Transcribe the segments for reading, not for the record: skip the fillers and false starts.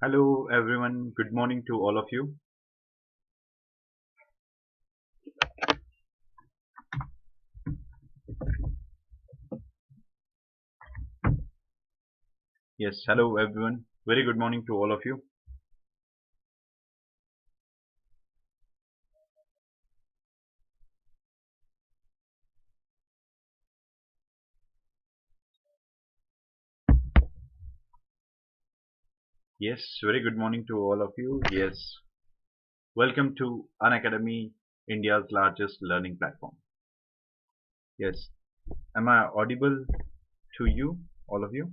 Hello everyone, good morning to all of you. Yes, hello everyone, very good morning to all of you. Yes, very good morning to all of you. Yes, welcome to Unacademy, India's largest learning platform. Yes, am I audible to you, all of you?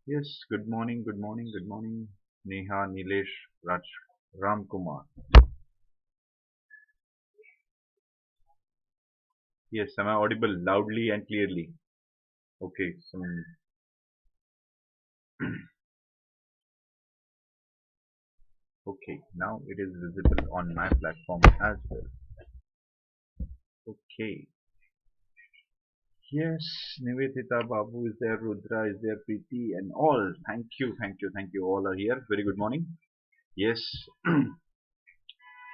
Yes, good morning, good morning, good morning. Neha, Nilesh, Raj, Ram Kumar. Yes, am I audible loudly and clearly? Okay, so okay, now it is visible on my platform as well. Okay. Yes, Nivedita Babu is there, Rudra is there, Preeti, and all. Thank you, thank you, thank you. All are here. Very good morning. Yes,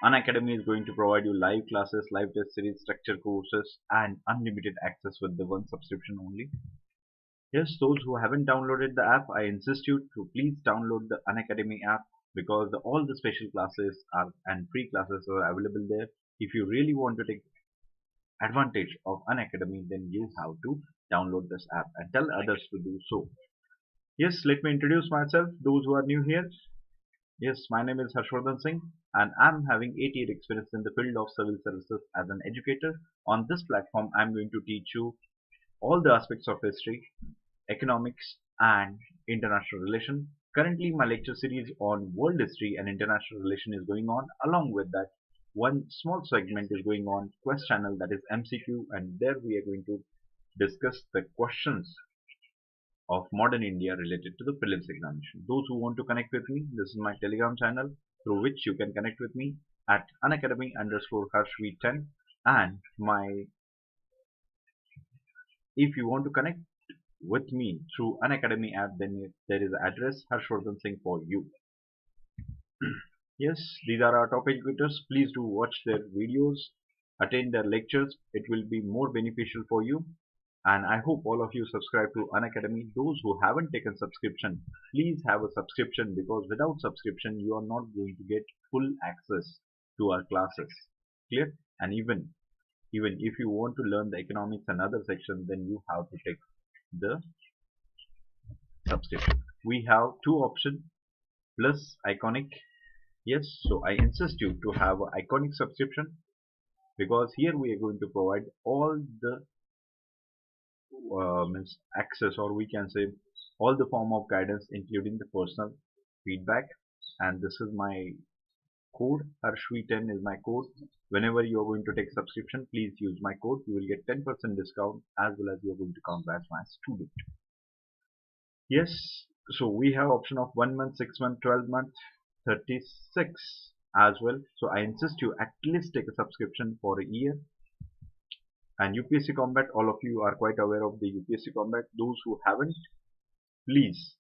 Unacademy is going to provide you live classes, live test series, structured courses, and unlimited access with the one subscription only. Yes, those who haven't downloaded the app, I insist you to please download the Unacademy app because all the special classes are and free classes are available there. If you really want to take advantage of Unacademy, then you have to download this app and tell others to do so. Yes, let me introduce myself, those who are new here. Yes, my name is Harshvardhan Singh and I'm having 8 year experience in the field of civil services as an educator. On this platform, I'm going to teach you all the aspects of history, economics and international relation. Currently, my lecture series on world history and international relation is going on. Along with that, one small segment is going on Quest channel, that is MCQ, and there we are going to discuss the questions of modern India related to the prelims examination. Those who want to connect with me, this is my Telegram channel through which you can connect with me at unacademy_harshv10, and my if you want to connect with me through Unacademy app, then there is address Harshvardhan Singh for you. Yes, these are our top educators. Please do watch their videos, attend their lectures. It will be more beneficial for you. And I hope all of you subscribe to Unacademy. Those who haven't taken subscription, please have a subscription because without subscription, you are not going to get full access to our classes. Clear? And even if you want to learn the economics and other sections, then you have to take the subscription. We have two options plus iconic. Yes, so I insist you to have an iconic subscription because here we are going to provide all the means access, or we can say all the form of guidance including the personal feedback. And this is my code, Harshvi10 is my code. Whenever you are going to take subscription, please use my code. You will get 10% discount as well as you are going to count as my student. Yes, so we have option of 1 month, 6 month, 12 month, 36 as well. So I insist you at least take a subscription for a year. And UPSC Combat, all of you are quite aware of the UPSC Combat. Those who haven't, please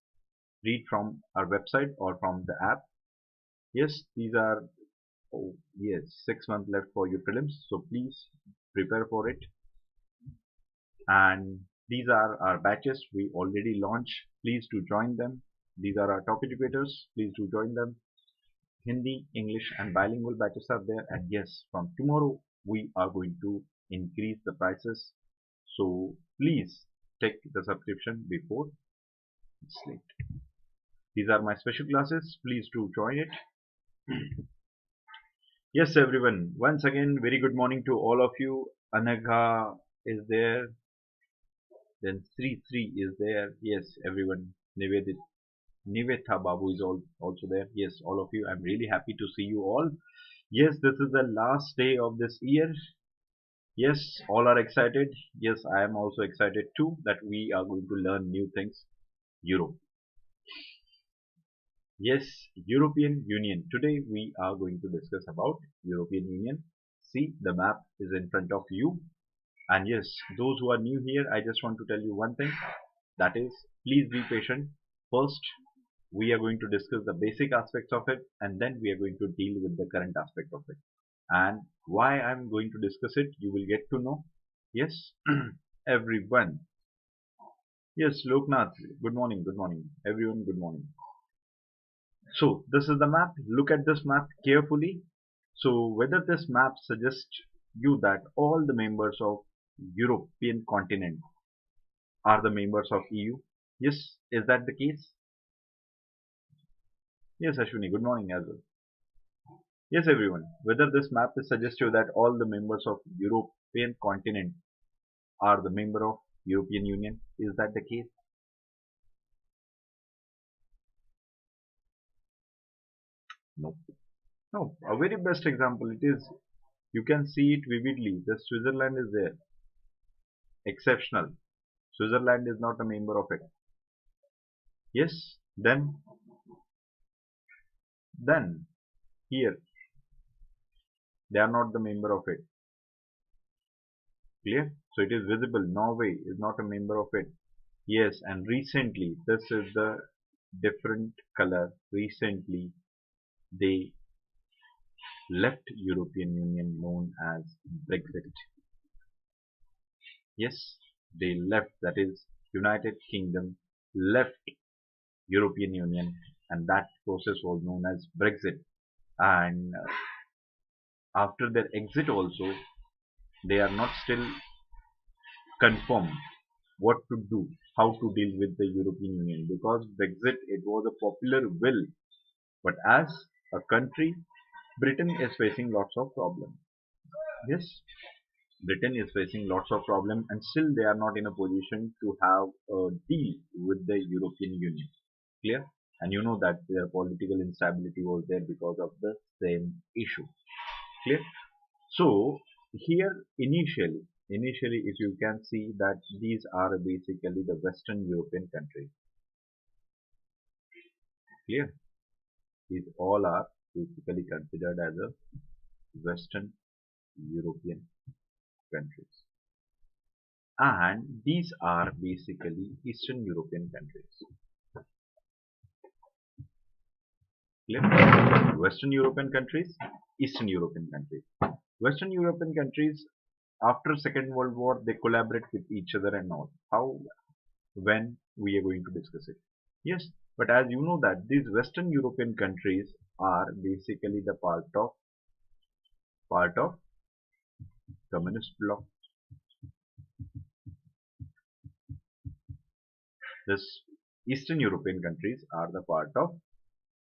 read from our website or from the app. Yes, these are, oh yes, 6 months left for your prelims. So please prepare for it. And these are our batches we already launched. Please do join them. These are our top educators. Please do join them. Hindi, English and bilingual batches are there, and yes, from tomorrow we are going to increase the prices. So please take the subscription before it's late. These are my special classes. Please do join it. Yes, everyone. Once again, very good morning to all of you. Anagha is there. Then Sri is there. Yes, everyone. Nivetha Babu is also there. Yes, all of you. I'm really happy to see you all. Yes, this is the last day of this year. Yes, all are excited. Yes, I am also excited too that we are going to learn new things. Europe. Yes, European Union. Today we are going to discuss about European Union. See, the map is in front of you And yes, those who are new here, I just want to tell you one thing, that is, please be patient. First, we are going to discuss the basic aspects of it, and then we are going to deal with the current aspect of it. And why I'm going to discuss it, you will get to know. Yes, everyone. Yes, Loknath, good morning, everyone, good morning. So, this is the map. Look at this map carefully. So, whether this map suggests you that all the members of European continent are the members of EU? Yes, is that the case? Yes, Ashwini, good morning as well. Yes, everyone. Whether this map is suggestive that all the members of European continent are the member of European Union, is that the case? No. No. A very best example it is. You can see it vividly. The Switzerland is there. Exceptional. Switzerland is not a member of it. Yes. Then here they are not the member of it. Clear? So it is visible. Norway is not a member of it. Yes, and recently, this is the different color. Recently, they left European Union known as Brexit. Yes, they left. That is, United Kingdom left European Union, and that process was known as Brexit. And after their exit also, they are not still confirmed what to do, how to deal with the European Union, because Brexit, it was a popular will, but as a country, Britain is facing lots of problems. Yes, Britain is facing lots of problems, and still they are not in a position to have a deal with the European Union. Clear? And you know that their political instability was there because of the same issue. Clear? So here initially, if you can see that these are basically the Western European countries. Clear? These all are basically considered as a Western European countries. And these are basically Eastern European countries. Clear? Western European countries, Eastern European countries. Western European countries, after Second World War, they collaborate with each other and all. How, when, we are going to discuss it. Yes, but as you know that these Western European countries are basically the part of communist bloc. This Eastern European countries are the part of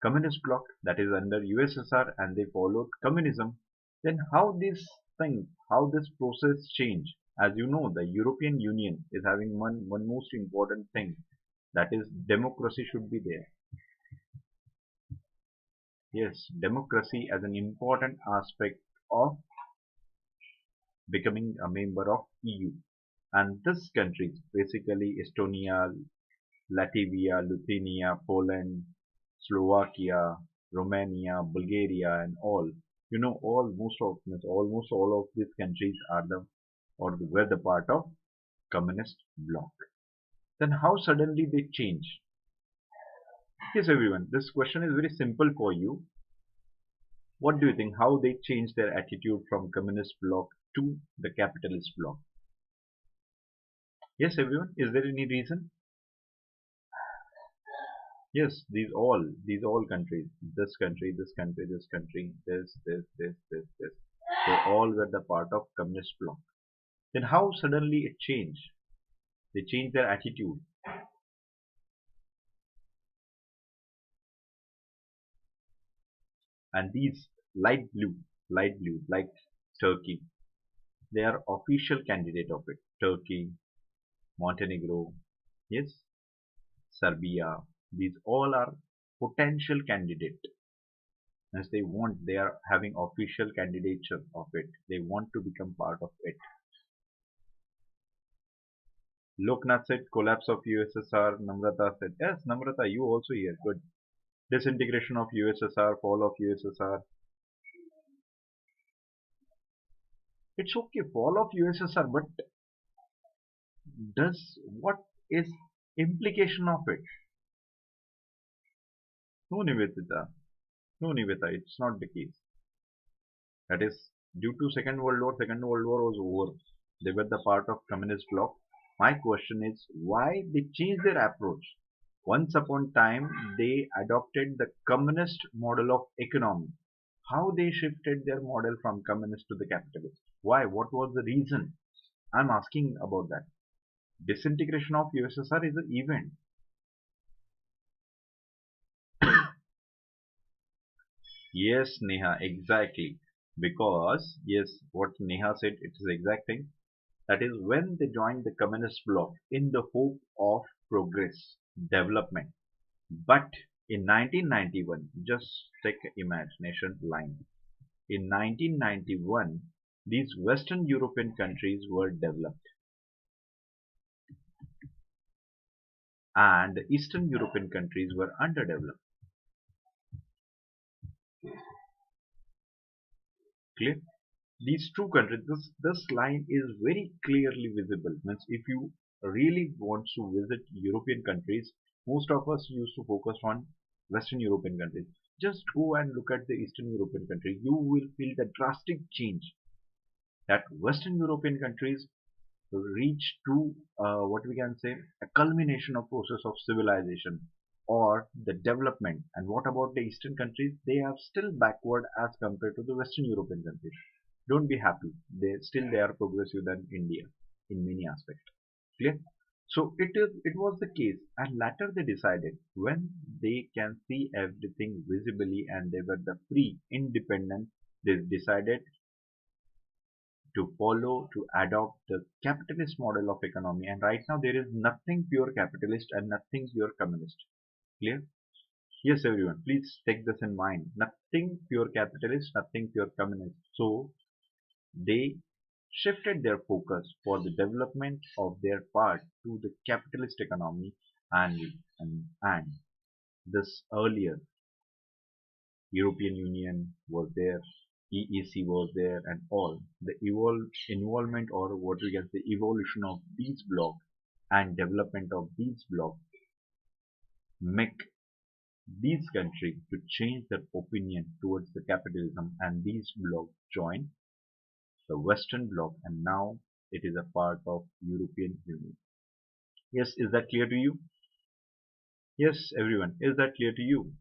communist bloc, that is under USSR, and they followed communism. Then how how this process change? As you know, the European Union is having one most important thing, that is democracy should be there. Yes, democracy as an important aspect of becoming a member of EU. And this countries, basically Estonia, Latvia, Lithuania, Poland, Slovakia, Romania, Bulgaria, and all. You know, almost all of these countries are were the part of communist bloc. Then how suddenly they change? Yes, everyone, this question is very simple for you. What do you think? How they change their attitude from communist bloc to the capitalist bloc? Yes, everyone, is there any reason? Yes, these all countries, this country, this country, this country, this, they all were the part of communist bloc. Then how suddenly it changed? They changed their attitude. And these light blue, like Turkey, they are official candidate of it. Turkey, Montenegro, yes, Serbia, these all are potential candidate. As they are having official candidature of it. They want to become part of it. Loknath said collapse of USSR. Namrata said yes. Namrata, you also here. Good. Disintegration of USSR, fall of USSR. It's okay, fall of USSR, but does what is implication of it? No, Nivedita. No, Nivedita, it's not the case. That is, due to Second World War was over. They were the part of communist bloc. My question is, why they changed their approach? Once upon time, they adopted the communist model of economy. How they shifted their model from communist to the capitalist? Why? What was the reason? I'm asking about that. Disintegration of USSR is an event. Yes, Neha, exactly. Because, yes, what Neha said, it is the exact thing. That is when they joined the communist bloc in the hope of progress, development. But in 1991, just take imagination line. In 1991, these Western European countries were developed and the Eastern European countries were underdeveloped. Clear? These two countries, this line is very clearly visible. Means if you really want to visit European countries, most of us used to focus on Western European countries. Just go and look at the Eastern European countries. You will feel the drastic change that Western European countries reach to what we can say a culmination of process of civilization or the development. And what about the Eastern countries? They are still backward as compared to the Western European countries. Don't be happy. They are progressive than India in many aspects. Clear? So it was the case, and later they decided when they can see everything visibly and they were the free, independent, they decided to follow, to adopt the capitalist model of economy. And right now there is nothing pure capitalist and nothing pure communist. Clear? Yes, everyone, please take this in mind. Nothing pure capitalist, nothing pure communist. So they shifted their focus for the development of their part to the capitalist economy and, and this earlier European Union was there, EEC was there, and all the involvement or what we can say evolution of these blocks and development of these blocks make these countries to change their opinion towards the capitalism, and these blocks join the Western bloc, and now it is a part of European Union. Yes, is that clear to you? Yes, everyone, is that clear to you?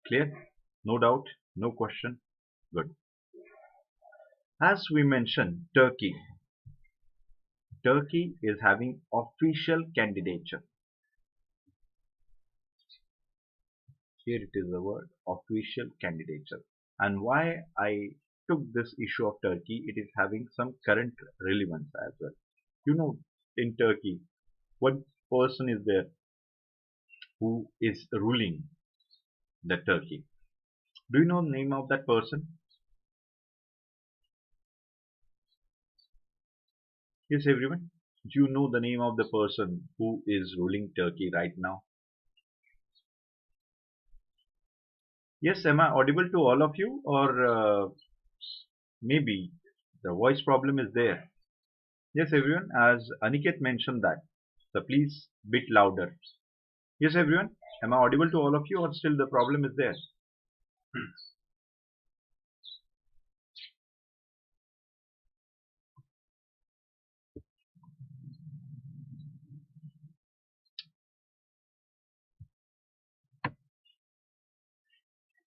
Clear? No doubt? No question? Good. As we mentioned, Turkey is having official candidature. Here it is the word official candidature. And why I took this issue of Turkey, it is having some current relevance as well. You know, in Turkey, one person is there who is ruling the Turkey. Do you know the name of that person? Yes, everyone. Do you know the name of the person who is ruling Turkey right now? Yes, am I audible to all of you, or maybe the voice problem is there? Yes, everyone, as Aniket mentioned that. So please bit louder. Yes, everyone, am I audible to all of you, or still the problem is there?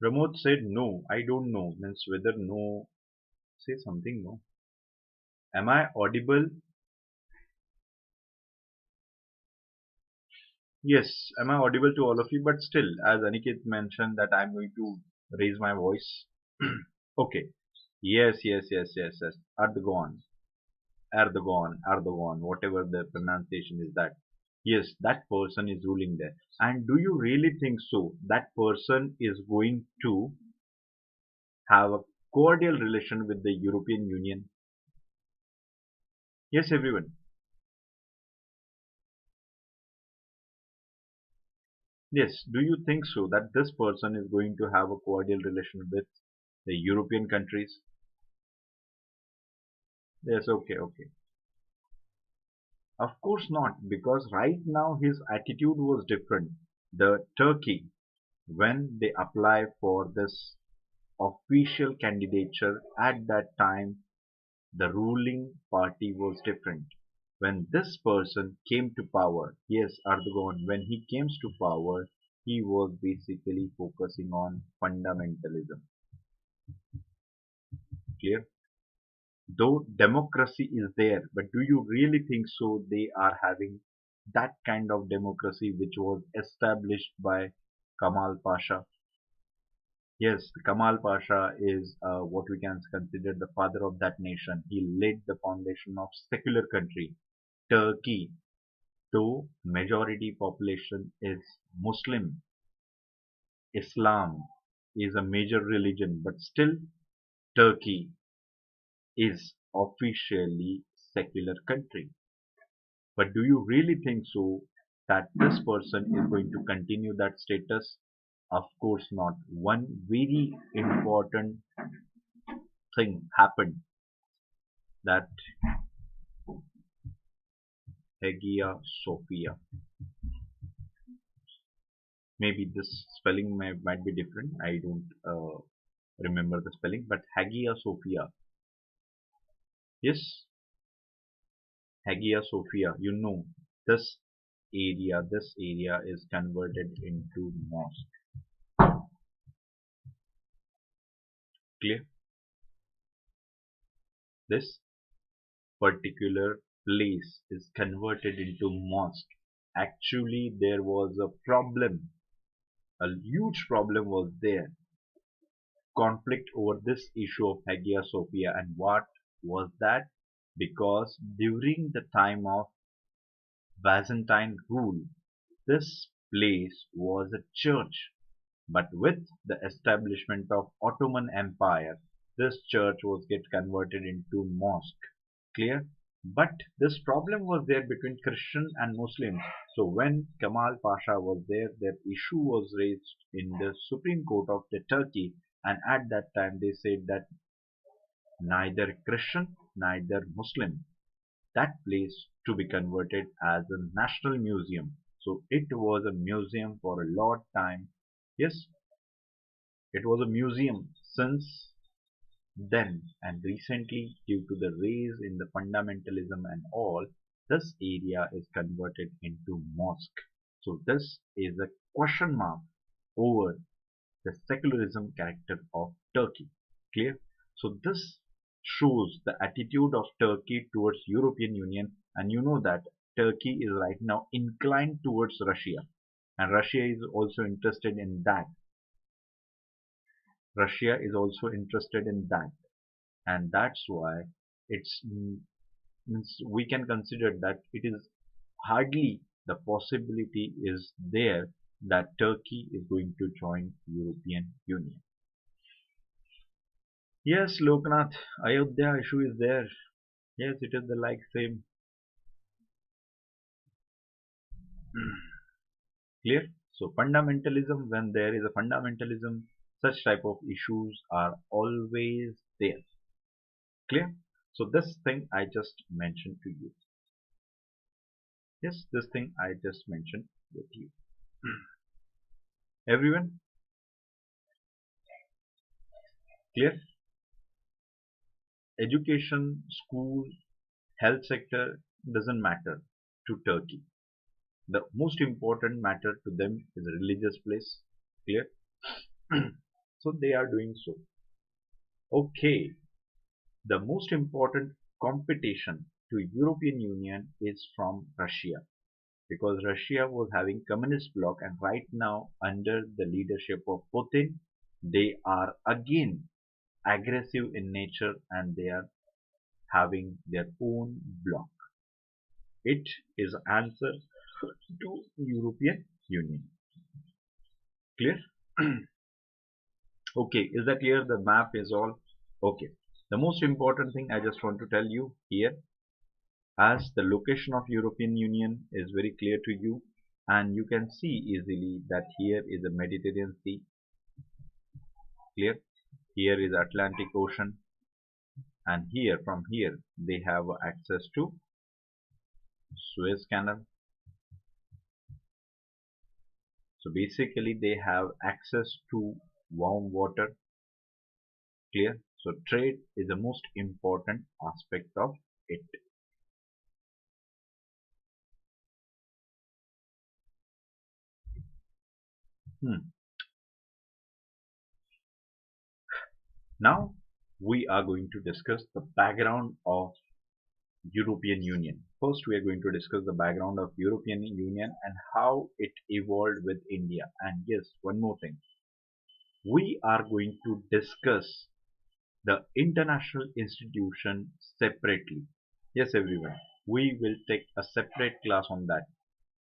Pramod said no. I don't know. Means whether no. Say something no. Am I audible? Yes, am I audible to all of you? But still, as Aniket mentioned that I'm going to raise my voice. Okay. Yes. Erdogan. Erdogan, whatever the pronunciation is that. Yes, that person is ruling there. And do you really think so? That person is going to have a cordial relation with the European Union? Yes, everyone. Yes, do you think so that this person is going to have a cordial relation with the European countries? Yes, okay, okay. Of course not, because right now his attitude was different. The Turkey, when they apply for this official candidature at that time, the ruling party was different. When this person came to power, yes, Erdogan, when he came to power, he was basically focusing on fundamentalism. Clear? Though democracy is there, but do you really think so they are having that kind of democracy which was established by Kamal Pasha? Yes, Kamal Pasha is what we can consider the father of that nation. He laid the foundation of secular country, Turkey. Though majority population is Muslim, Islam is a major religion, but still Turkey is officially secular country. But do you really think so that this person is going to continue that status? Of course not. One very important thing happened, that Hagia Sophia. Maybe this spelling might be different. I don't remember the spelling, but Hagia Sophia. Yes, Hagia Sophia. You know, this area is converted into mosque. Clear? This particular place is converted into mosque. Actually, there was a problem. A huge problem was there. Conflict over this issue of Hagia Sophia. And what was that? Because during the time of Byzantine rule, this place was a church. But with the establishment of Ottoman Empire, this church was get converted into mosque. Clear? But this problem was there between Christian and Muslims. So when Kemal Pasha was there, that issue was raised in the Supreme Court of the Turkey, and at that time they said that neither Christian, neither Muslim, that place to be converted as a national museum. So it was a museum for a long time. Yes, it was a museum since then, and recently, due to the rise in the fundamentalism and all, this area is converted into mosque. So this is a question mark over the secularism character of Turkey. Clear? So this shows the attitude of Turkey towards European Union, and you know that Turkey is right now inclined towards Russia, and Russia is also interested in that. Russia is also interested in that, and that's why it's means we can consider that it is hardly the possibility is there that Turkey is going to join European Union. Yes, Loknath, Ayodhya issue is there. Yes, it is the like same. Clear? So fundamentalism, when there is a fundamentalism, such type of issues are always there. Clear? So this thing I just mentioned to you. Yes, this thing I just mentioned with you. Everyone, clear? Education, school, health sector doesn't matter to Turkey. The most important matter to them is a religious place. Clear? So they are doing so. Okay, the most important competition to European Union is from Russia, because Russia was having communist bloc, and right now under the leadership of Putin, they are again aggressive in nature and they are having their own bloc. It is answer to European Union. Clear? Okay, is that clear? The map is all okay. The most important thing I just want to tell you here, as the location of European Union is very clear to you, and you can see easily that here is the Mediterranean Sea, clear. Here is Atlantic Ocean, and here from here they have access to Suez Canal. So basically they have access to warm water, clear. So trade is the most important aspect of it. Hmm. Now we are going to discuss the background of European Union. First, we are going to discuss the background of European Union and how it evolved with India. And yes, one more thing. We are going to discuss the international institution separately. Yes, everyone. We will take a separate class on that.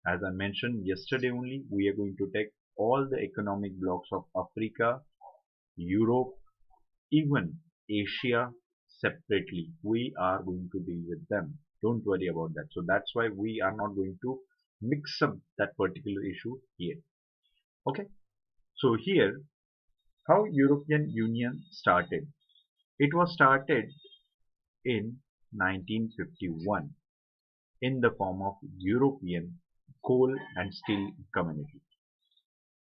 As I mentioned yesterday only, we are going to take all the economic blocks of Africa, Europe, even Asia separately. We are going to deal with them. Don't worry about that. So that's why we are not going to mix up that particular issue here. Okay. So here, how European Union started. It was started in 1951 in the form of European Coal and Steel Community.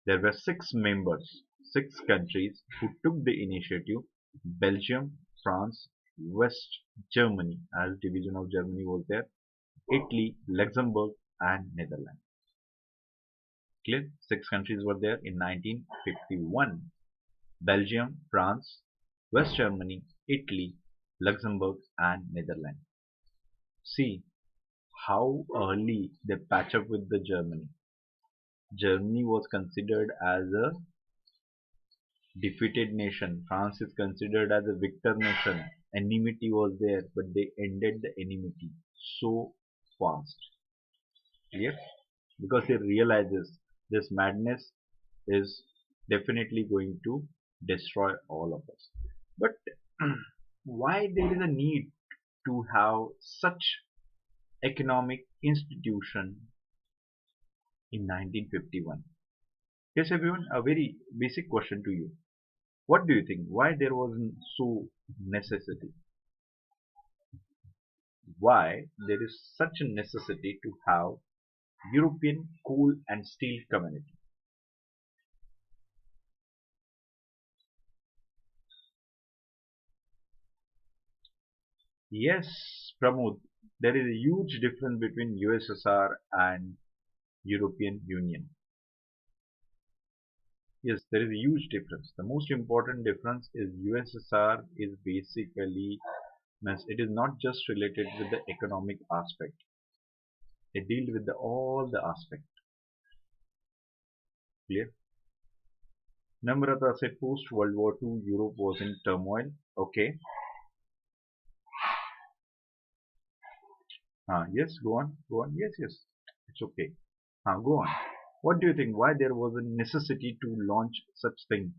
There were six members, six countries who took the initiative: Belgium, France, West Germany, as division of Germany was there, Italy, Luxembourg, and Netherlands. Clear? Six countries were there in 1951. Belgium, France, West Germany, Italy, Luxembourg, and Netherlands. See how early they patch up with the Germany. Germany was considered as a defeated nation. France is considered as a victor nation. Enmity was there, but they ended the enmity so fast. Clear? Because they realizes this madness is definitely going to destroy all of us. But why there is a need to have such economic institution in 1951? Yes, everyone, a very basic question to you. What do you think? Why there wasn't so necessity? Why there is such a necessity to have European coal and steel community? Yes, Pramod, there is a huge difference between USSR and European Union. Yes, there is a huge difference. The most important difference is USSR is basically means it is not just related with the economic aspect. It deals with all the aspect. Clear? Namrata said post World War II Europe was in turmoil. Okay. Yes, go on. Go on. Yes, yes. It's okay. Go on. What do you think? Why there was a necessity to launch such thing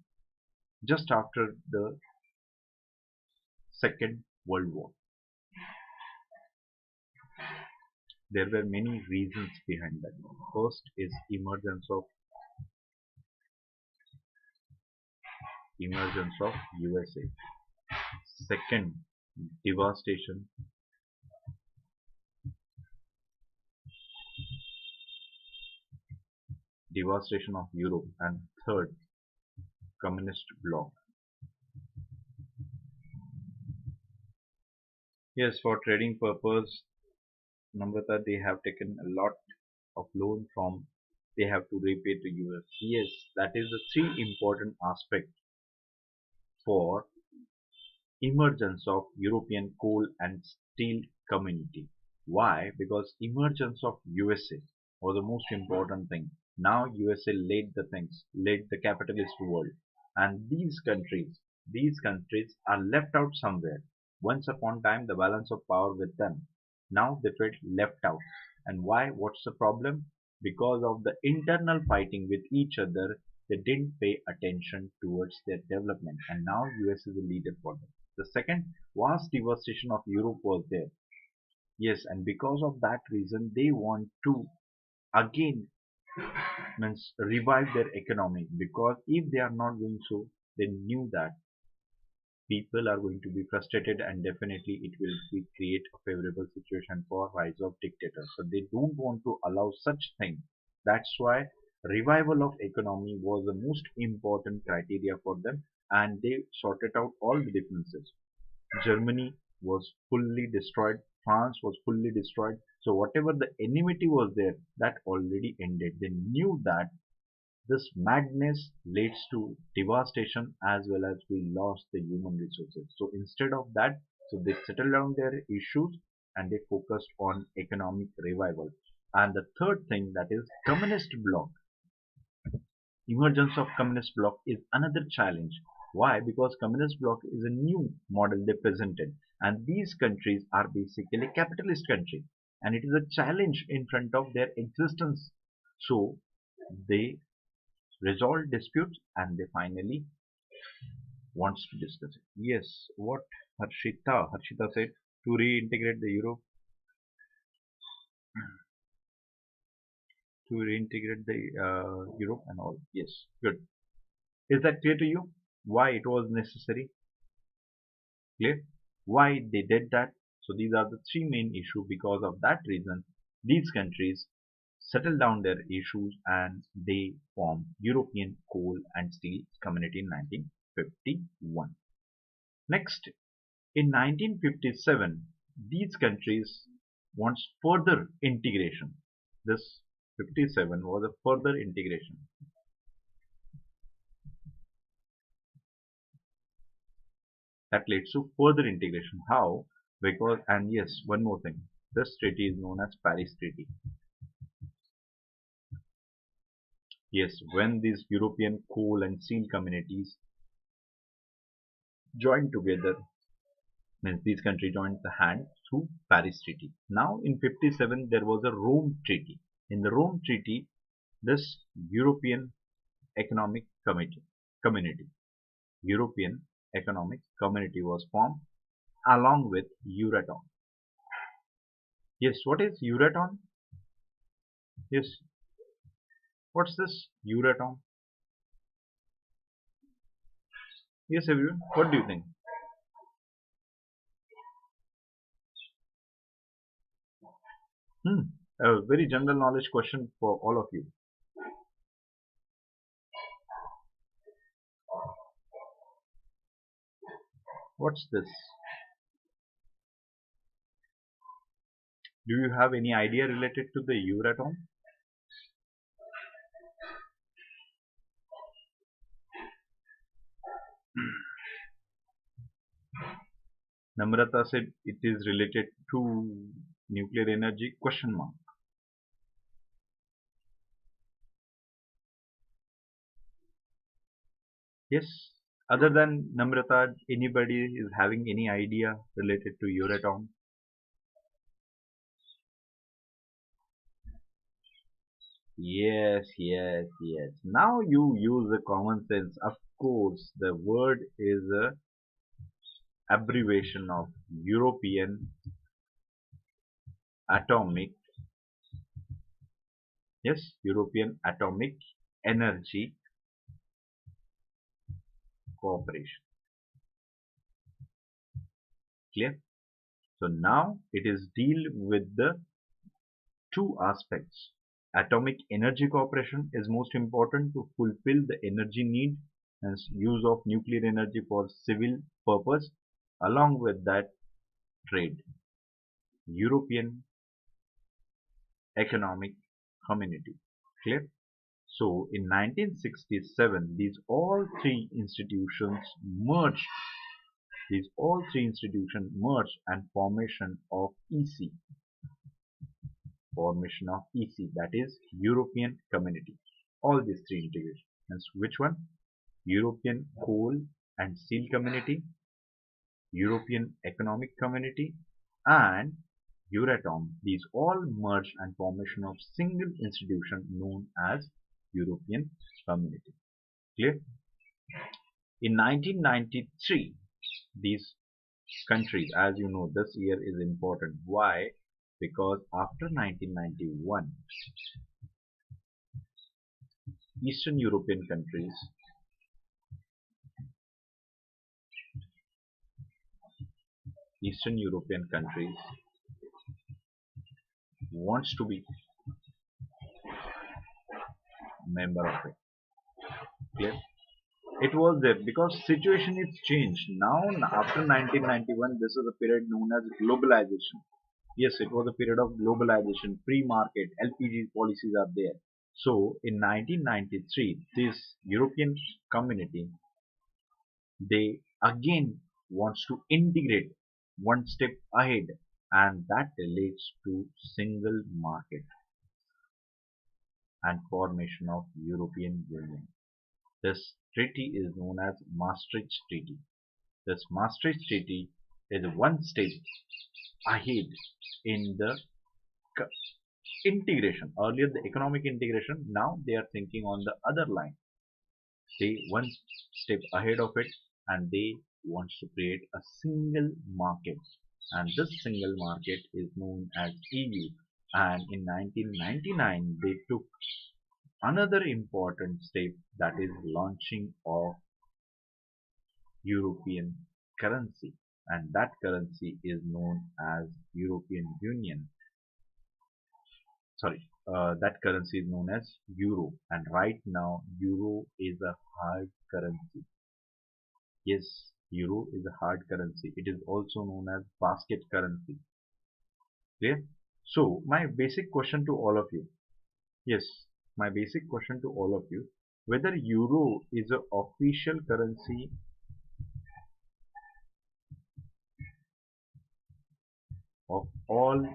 just after the Second World War? There were many reasons behind that. First is emergence of USA. Second, devastation devastation of Europe, and third, communist bloc. Yes, for trading purpose, Namrata, they have taken a lot of loan from, they have to repay to US. Yes, that is the three important aspects for emergence of European coal and steel community. Why? Because emergence of USA was the most important thing. Now USA led the things, led the capitalist world, and these countries are left out somewhere. Once upon a time, the balance of power with them. Now they felt left out. And why? What's the problem? Because of the internal fighting with each other, they didn't pay attention towards their development. And now US is a leader for them. The second, vast devastation of Europe was there. Yes, and because of that reason, they want to again. means revive their economy, because if they are not doing so, they knew that people are going to be frustrated and definitely it will be create a favorable situation for rise of dictators. So they don't want to allow such thing. That's why revival of economy was the most important criteria for them, and they sorted out all the differences. Germany was fully destroyed, France was fully destroyed. So whatever the enmity was there, that already ended. They knew that this madness leads to devastation as well as we lost the human resources. So instead of that, so they settled down their issues and they focused on economic revival. And the third thing, that is communist bloc. Emergence of communist bloc is another challenge. Why? Because communist bloc is a new model they presented, and these countries are basically capitalist countries, and it is a challenge in front of their existence. So they resolve disputes and they finally wants to discuss it. Yes, what Harshita said, to reintegrate the Europe, to reintegrate the Europe and all. Yes, good. Is that clear to you? Why it was necessary? Clear? Why they did that? So these are the three main issues. Because of that reason, these countries settle down their issues and they form European Coal and Steel Community in 1951. Next, in 1957, these countries wants further integration. This 57 was a further integration. That leads to further integration. How? Because, and yes, one more thing. This treaty is known as Paris Treaty. Yes, when these European coal and steel communities joined together, means these countries joined the hand through Paris Treaty. Now in 57 there was a Rome Treaty. In the Rome Treaty, this European Economic Community, European Economic Community was formed along with Euratom. Yes, what is Euratom? Yes, what's this Euratom? Yes, everyone, what do you think? A very general knowledge question for all of you. What's this? Do you have any idea related to the Euratom? Namrata said it is related to nuclear energy, question mark. Yes. Other than Namrata, anybody is having any idea related to Euratom? Yes, yes, yes. Now you use the common sense. Of course, the word is a abbreviation of European Atomic, yes, European Atomic Energy Cooperation. Clear? So now it is deal with the two aspects. Atomic energy cooperation is most important to fulfill the energy need and use of nuclear energy for civil purpose. Along with that, trade. European Economic Community. Clear? So in 1967, these all three institutions merged. These all three institutions merged and formation of EC, that is European Community. All these three integrations. And which one? European Coal and Steel Community, European Economic Community, and Euratom. These all merged and formation of single institution known as European Community. Clear? In 1993, these countries, as you know, this year is important. Why? Because after 1991, Eastern European countries Eastern European countries wants to be member of it. Clear? It was there because situation is changed. Now after 1991, this is a period known as globalization. Yes, it was a period of globalization, free market, LPG policies are there. So in 1993, this European community, they again wants to integrate one step ahead, and that leads to single market and formation of European Union. This treaty is known as Maastricht Treaty. This Maastricht Treaty is one step ahead in the integration. Earlier the economic integration, now they are thinking on the other line. They one step ahead of it, and they want to create a single market. And this single market is known as EU. And in 1999 they took another important step, that is launching of European currency, and that currency is known as European Union. Sorry, that currency is known as Euro, and right now Euro is a hard currency. Yes, Euro is a hard currency. It is also known as basket currency. Clear? So my basic question to all of you, yes, my basic question to all of you, whether Euro is a official currency of all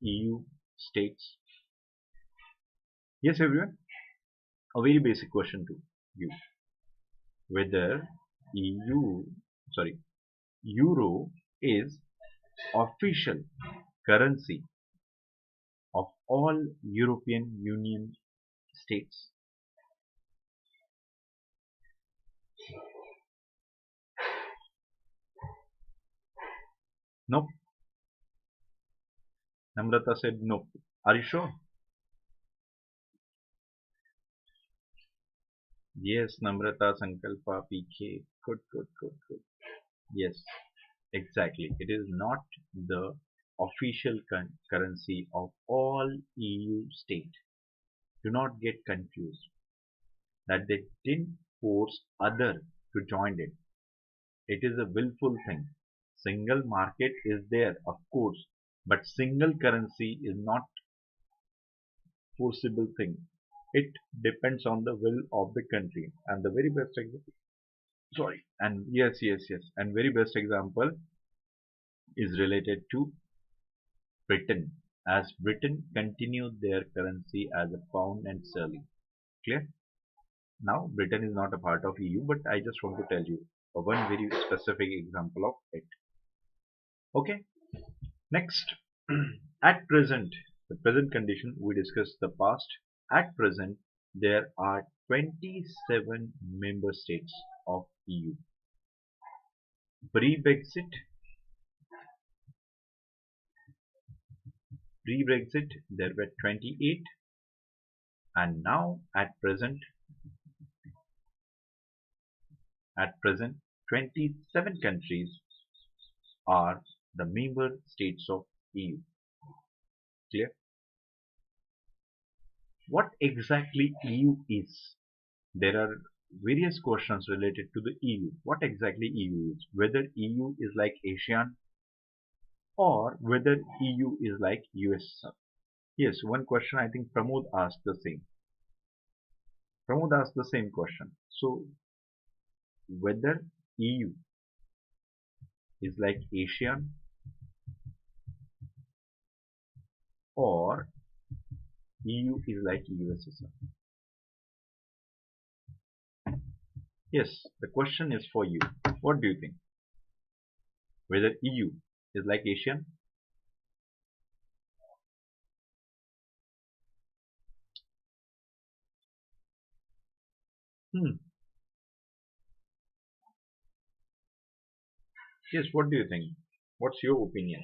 EU states. Yes, everyone. A very basic question to you. Whether sorry, Euro is official currency of all European Union states. Nope. Namrata said nope. Are you sure? Yes, Namrata, Sankalpa, PK. Good, good, good, good. Yes, exactly. It is not the official currency of all EU states. Do not get confused that they didn't force other to join it. It is a willful thing. Single market is there, of course, but single currency is not forcible thing. It depends on the will of the country. And the very best example, sorry, and yes, and very best example is related to Britain, as Britain continued their currency as a pound and sterling. Clear? Now Britain is not a part of EU, but I just want to tell you one very specific example of it. Okay. Next, at present, the present condition, we discussed the past. At present, there are 27 member states of EU. Pre-Brexit, there were 28, and now at present, 27 countries are the member states of EU. Clear? What exactly EU is? There are various questions related to the EU. What exactly EU is? Whether EU is like ASEAN or whether EU is like USSR. Yes, one question I think Pramod asked the same. Pramod asked the same question. So, whether EU is like ASEAN or EU is like USSR. Yes, the question is for you. What do you think? Whether EU is like ASEAN? Yes, what do you think? What's your opinion?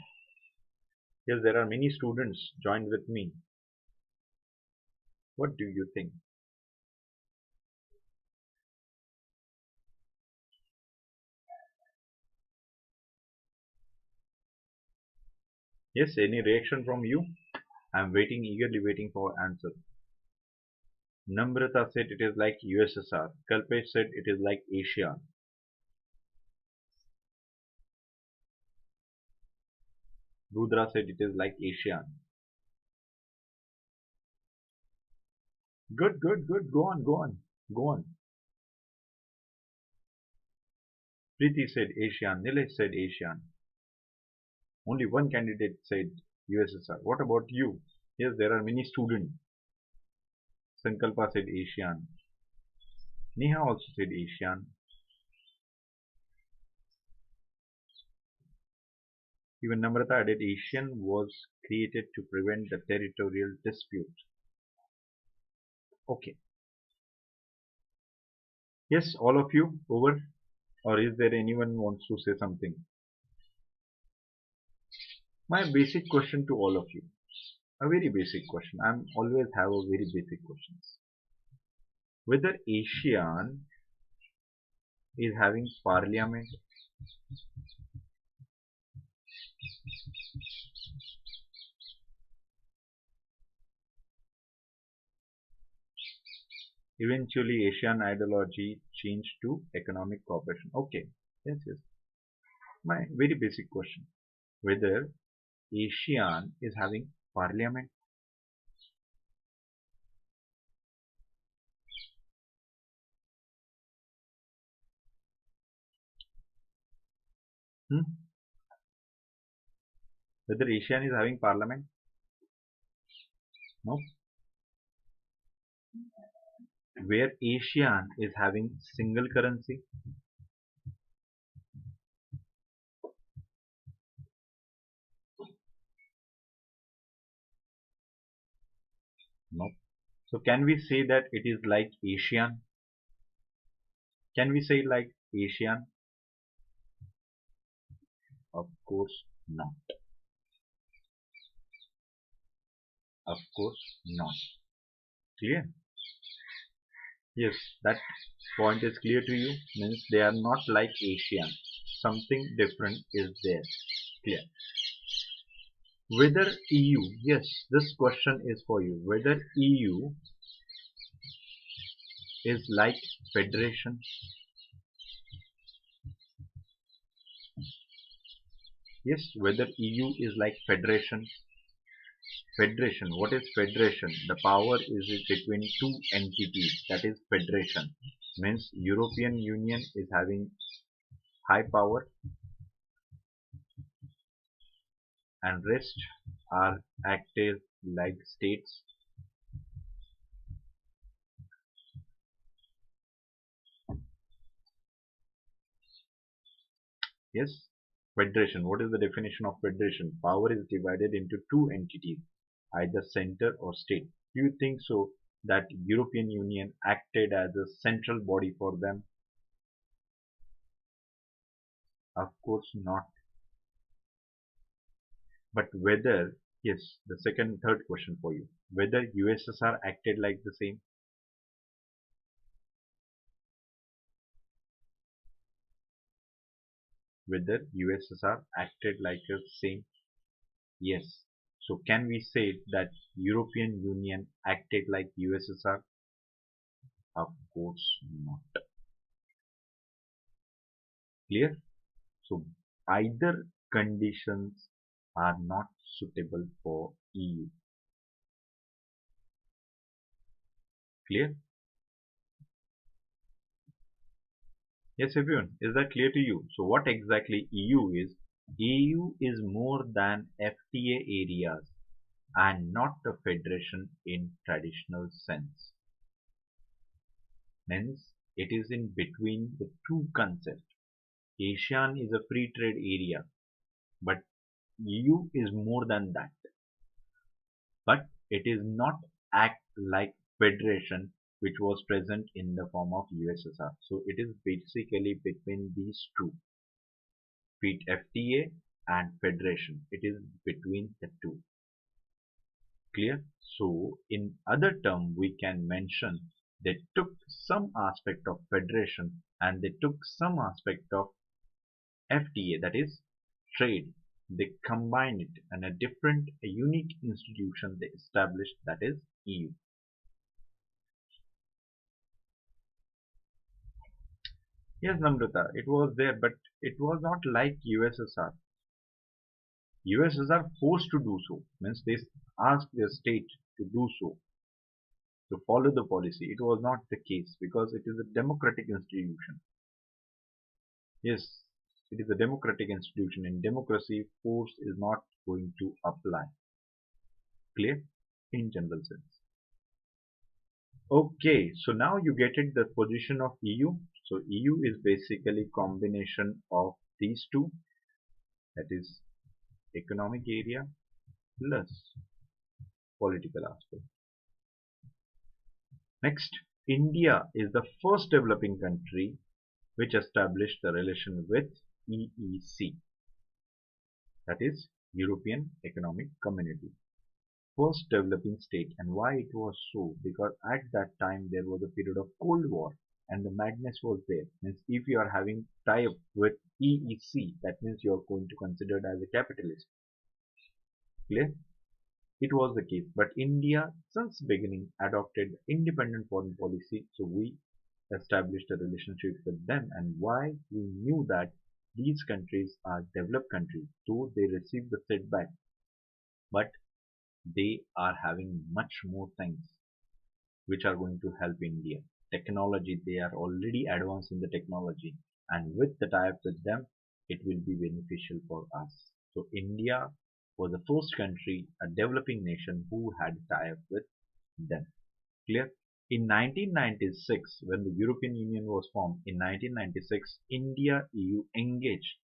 Yes, there are many students joined with me. What do you think? Yes, any reaction from you? I'm waiting, eagerly waiting for answer. Namrata said it is like USSR. Kalpesh said it is like ASEAN. Rudra said it is like ASEAN. Good, good, good. Go on, go on, go on. Preeti said ASEAN. Nilesh said ASEAN. Only one candidate said USSR. What about you? Yes, there are many students. Sankalpa said ASEAN. Neha also said ASEAN. Even Namrata added ASEAN was created to prevent the territorial dispute. Okay. Yes, all of you over. Or is there anyone wants to say something? My basic question to all of you. A very basic question. I always have a very basic questions. Whether ASEAN is having parliament, eventually Asian ideology changed to economic cooperation. Okay. Yes, yes. My very basic question. Whether ASEAN is having parliament. Hmm? Whether ASEAN is having parliament? No. Where ASEAN is having single currency? No. So can we say that it is like ASEAN? Can we say like ASEAN? Of course not. Of course not. Clear? Yes, that point is clear to you. Means they are not like ASEAN. Something different is there. Clear? Whether EU, yes, this question is for you. Whether EU is like federation. Yes, whether EU is like federation. Federation. What is federation? The power is between two entities. That is federation. Means European Union is having high power and rest are active like states. Yes. Federation. What is the definition of federation? Power is divided into two entities, either center or state. Do you think so that European Union acted as a central body for them? Of course not. But whether, yes, the second, third question for you, whether USSR acted like the same, whether USSR acted like the same, yes. So can we say that European Union acted like USSR? Of course not. Clear? So either conditions are not suitable for EU. Clear? Yes, everyone. Is that clear to you? So what exactly EU is? EU is more than FTA areas and not a federation in traditional sense. Means it is in between the two concepts. ASEAN is a free trade area, but EU is more than that. But it is not act like federation which was present in the form of USSR. So it is basically between these two, FTA and federation. It is between the two. Clear? So in other term we can mention they took some aspect of federation and they took some aspect of FTA, that is trade. They combine it and a unique institution they established, that is EU. Yes, Namrata, it was there, but it was not like USSR. USSR forced to do so, means they asked their state to do so, to follow the policy. It was not the case because it is a democratic institution. Yes, it is a democratic institution. In democracy, force is not going to apply. Clear? In general sense. Okay, so now you get it the position of EU. So EU is basically combination of these two, that is economic area plus political aspect. Next, India is the first developing country which established the relation with EEC, that is European Economic Community. First developing state, and why it was so, because at that time there was a period of Cold War and the madness was there. Means if you are having tie-up with EEC, that means you are going to consider it as a capitalist. Clear? It was the case, but India since beginning adopted independent foreign policy, so we established a relationship with them. And why? We knew that these countries are developed countries, though they receive the setback, but they are having much more things which are going to help India. Technology, they are already advanced in the technology, and with the tie-up with them, it will be beneficial for us. So India was the first country, a developing nation, who had a tie-up with them. Clear? In 1996, when the European Union was formed, in 1996, India EU engaged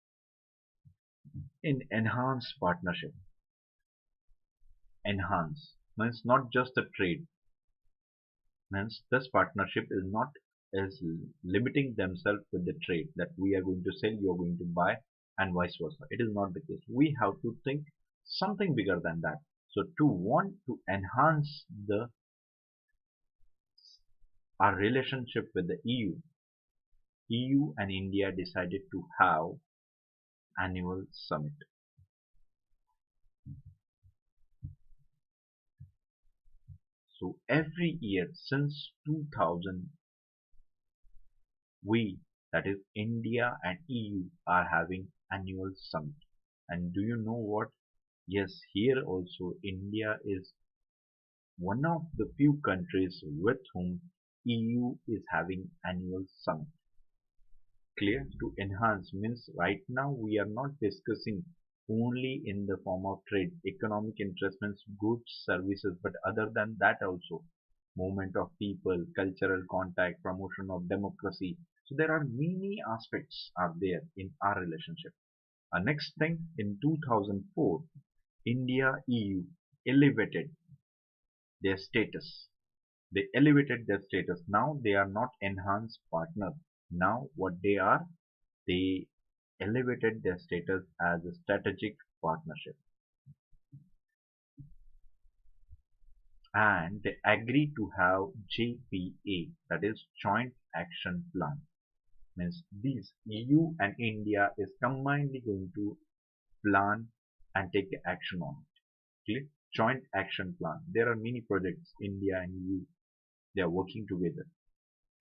in enhanced partnership. Enhance means not just the trade, means this partnership is not is limiting themselves with the trade that we are going to sell, you are going to buy, and vice versa. It is not the case. We have to think something bigger than that. So to want to enhance the our relationship with the EU and India decided to have annual summit. So every year since 2000, we, that is India and EU, are having annual summit. And do you know what? Yes, here also India is one of the few countries with whom EU is having annual summit. Clear? To enhance means right now we are not discussing only in the form of trade, economic interest means goods, services, but other than that also movement of people, cultural contact, promotion of democracy. So there are many aspects are there in our relationship. Next thing, in 2004, India EU elevated their status. They elevated their status. Now they are not enhanced partner. Now what they are, they elevated their status as a strategic partnership. And they agreed to have JPA, that is Joint Action Plan. Means these EU and India is combinedly going to plan and take action on it. Clear? Joint Action Plan. There are many projects, India and EU, they are working together.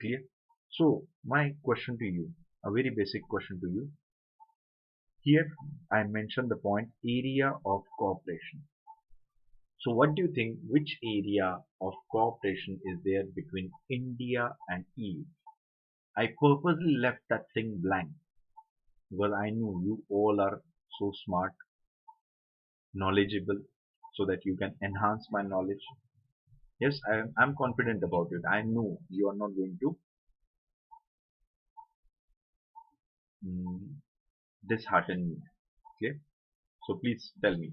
Clear? So my question to you, a very basic question to you. Here I mentioned the point area of cooperation. So what do you think, which area of cooperation is there between India and EU? I purposely left that thing blank because I knew you all are so smart, knowledgeable, so that you can enhance my knowledge. Yes, I'm confident about it. I know you are not going to mm, dishearten me. Okay, so please tell me.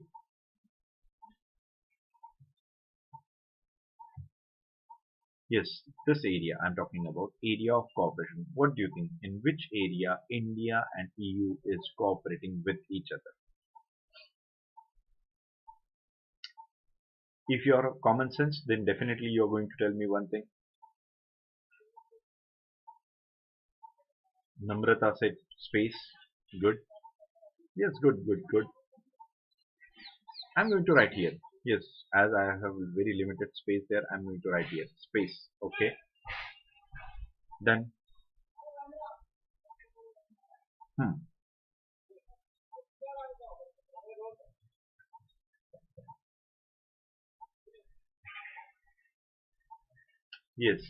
Yes, this area I'm talking about, area of cooperation. What do you think? In which area India and EU is cooperating with each other? If you are common sense, then definitely you are going to tell me one thing. Namrata said space. Good. Yes, good, good, good. I'm going to write here. Yes, as I have very limited space there, I'm going to write here space. Okay, then hmm. Yes,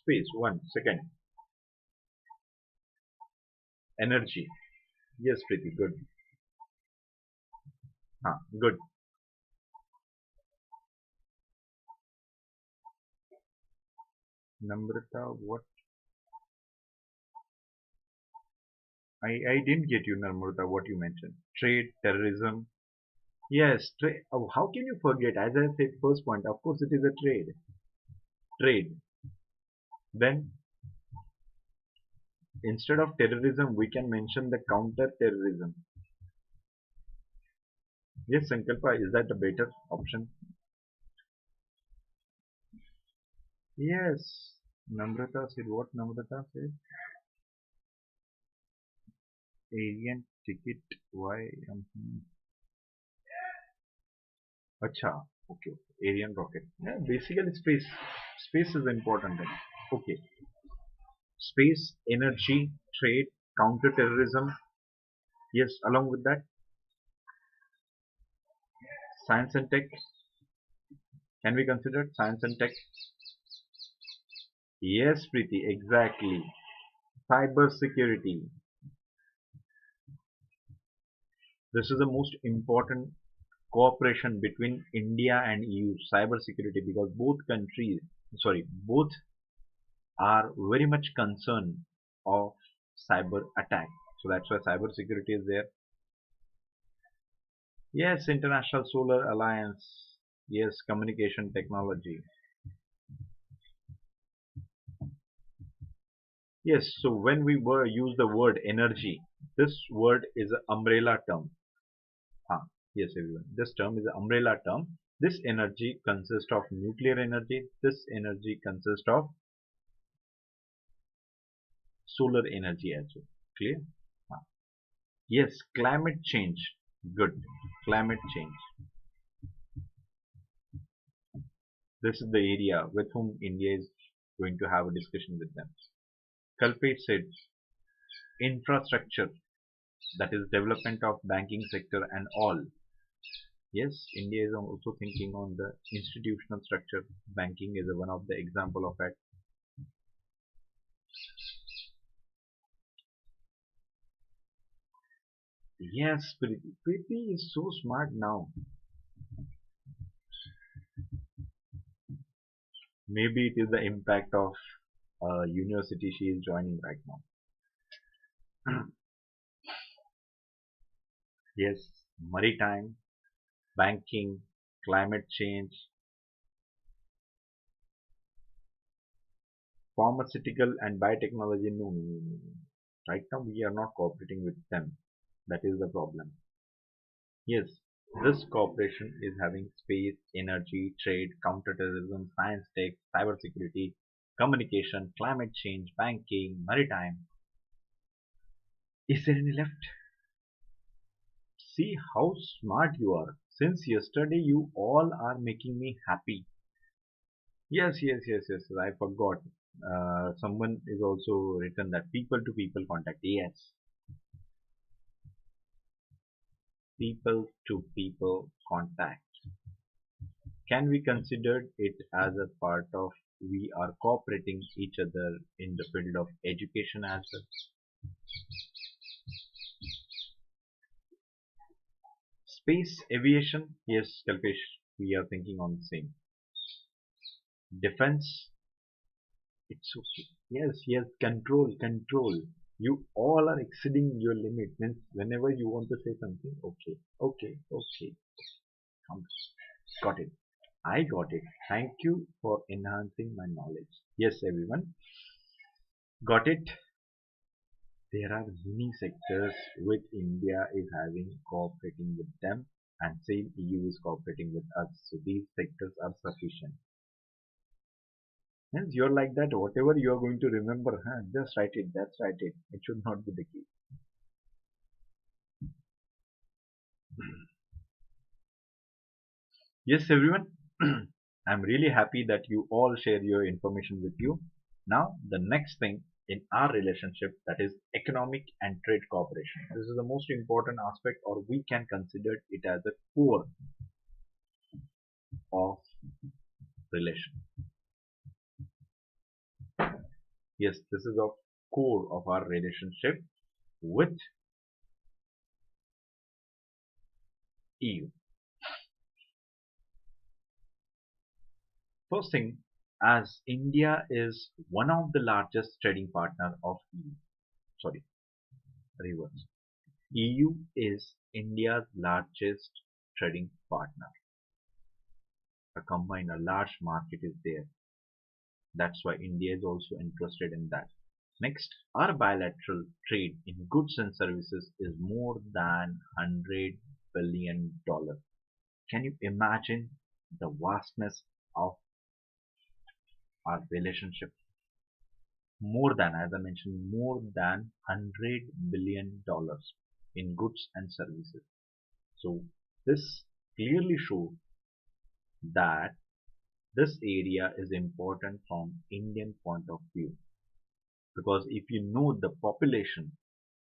space. One second. Energy. Yes, pretty good. Good. Namrata, what? I didn't get you, Namrata, what you mentioned. Trade, terrorism. Yes, trade. Oh, how can you forget? As I said, first point, of course, it is a trade. Trade. Then, instead of terrorism, we can mention the counter-terrorism. Yes, Sankalpa, is that a better option? Yes. Namrata said, what Namrata said? Alien ticket. Why? Acha. Okay. Alien rocket. Yeah, basically space. Space is important then. Okay. Space, energy, trade, counter-terrorism. Yes, along with that, science and tech. Can we consider science and tech? Yes, Preeti, exactly. Cyber security. This is the most important cooperation between India and EU, cyber security, because both are very much concerned of cyber attack. So that's why cyber security is there. Yes, International Solar Alliance. Yes, communication technology. Yes, so when we were use the word energy, this word is an umbrella term. Yes, everyone. This term is an umbrella term. This energy consists of nuclear energy. This energy consists of solar energy as well. Clear? Ah, yes, climate change. Good. Climate change. This is the area with whom India is going to have a discussion with them. Kalpit said infrastructure, that is development of banking sector and all. Yes, India is also thinking on the institutional structure. Banking is one of the example of it. Yes, Preeti is so smart now. Maybe it is the impact of university she is joining right now. Yes, maritime, banking, climate change, pharmaceutical and biotechnology. No, no, no, no, no. Right now we are not cooperating with them. That is the problem. Yes, this cooperation is having space, energy, trade, counterterrorism, science tech, cybersecurity, communication, climate change, banking, maritime. Is there any left? See how smart you are. Since yesterday, you all are making me happy. Yes, yes, yes, yes. I forgot. Someone is also written that people to people contact. Yes, people to people contact. Can we consider it as a part of we are cooperating each other in the field of education as well? Space aviation, yes, Kalpesh, we are thinking on the same. Defense, it's okay. Yes, yes, control, control. You all are exceeding your limit. Means whenever you want to say something, okay, okay, okay. Come, got it. I got it. Thank you for enhancing my knowledge. Yes, everyone. Got it. There are many sectors which India is having cooperating with them and same EU is cooperating with us. So these sectors are sufficient. Hence you're like that, whatever you are going to remember, huh, just write it, that's write it. It should not be the case. Yes, everyone. I'm really happy that you all share your information with you. Now, the next thing in our relationship, that is economic and trade cooperation. This is the most important aspect, or we can consider it as a core of relation. Yes, this is a core of our relationship with EU. First thing, as India is one of the largest trading partner of EU. Sorry, reverse. EU is India's largest trading partner. A large market is there. That's why India is also interested in that. Next, our bilateral trade in goods and services is more than $100 billion. Can you imagine the vastness of our relationship? More than, as I mentioned, more than $100 billion in goods and services. So this clearly shows that this area is important from Indian point of view, because if you know, the population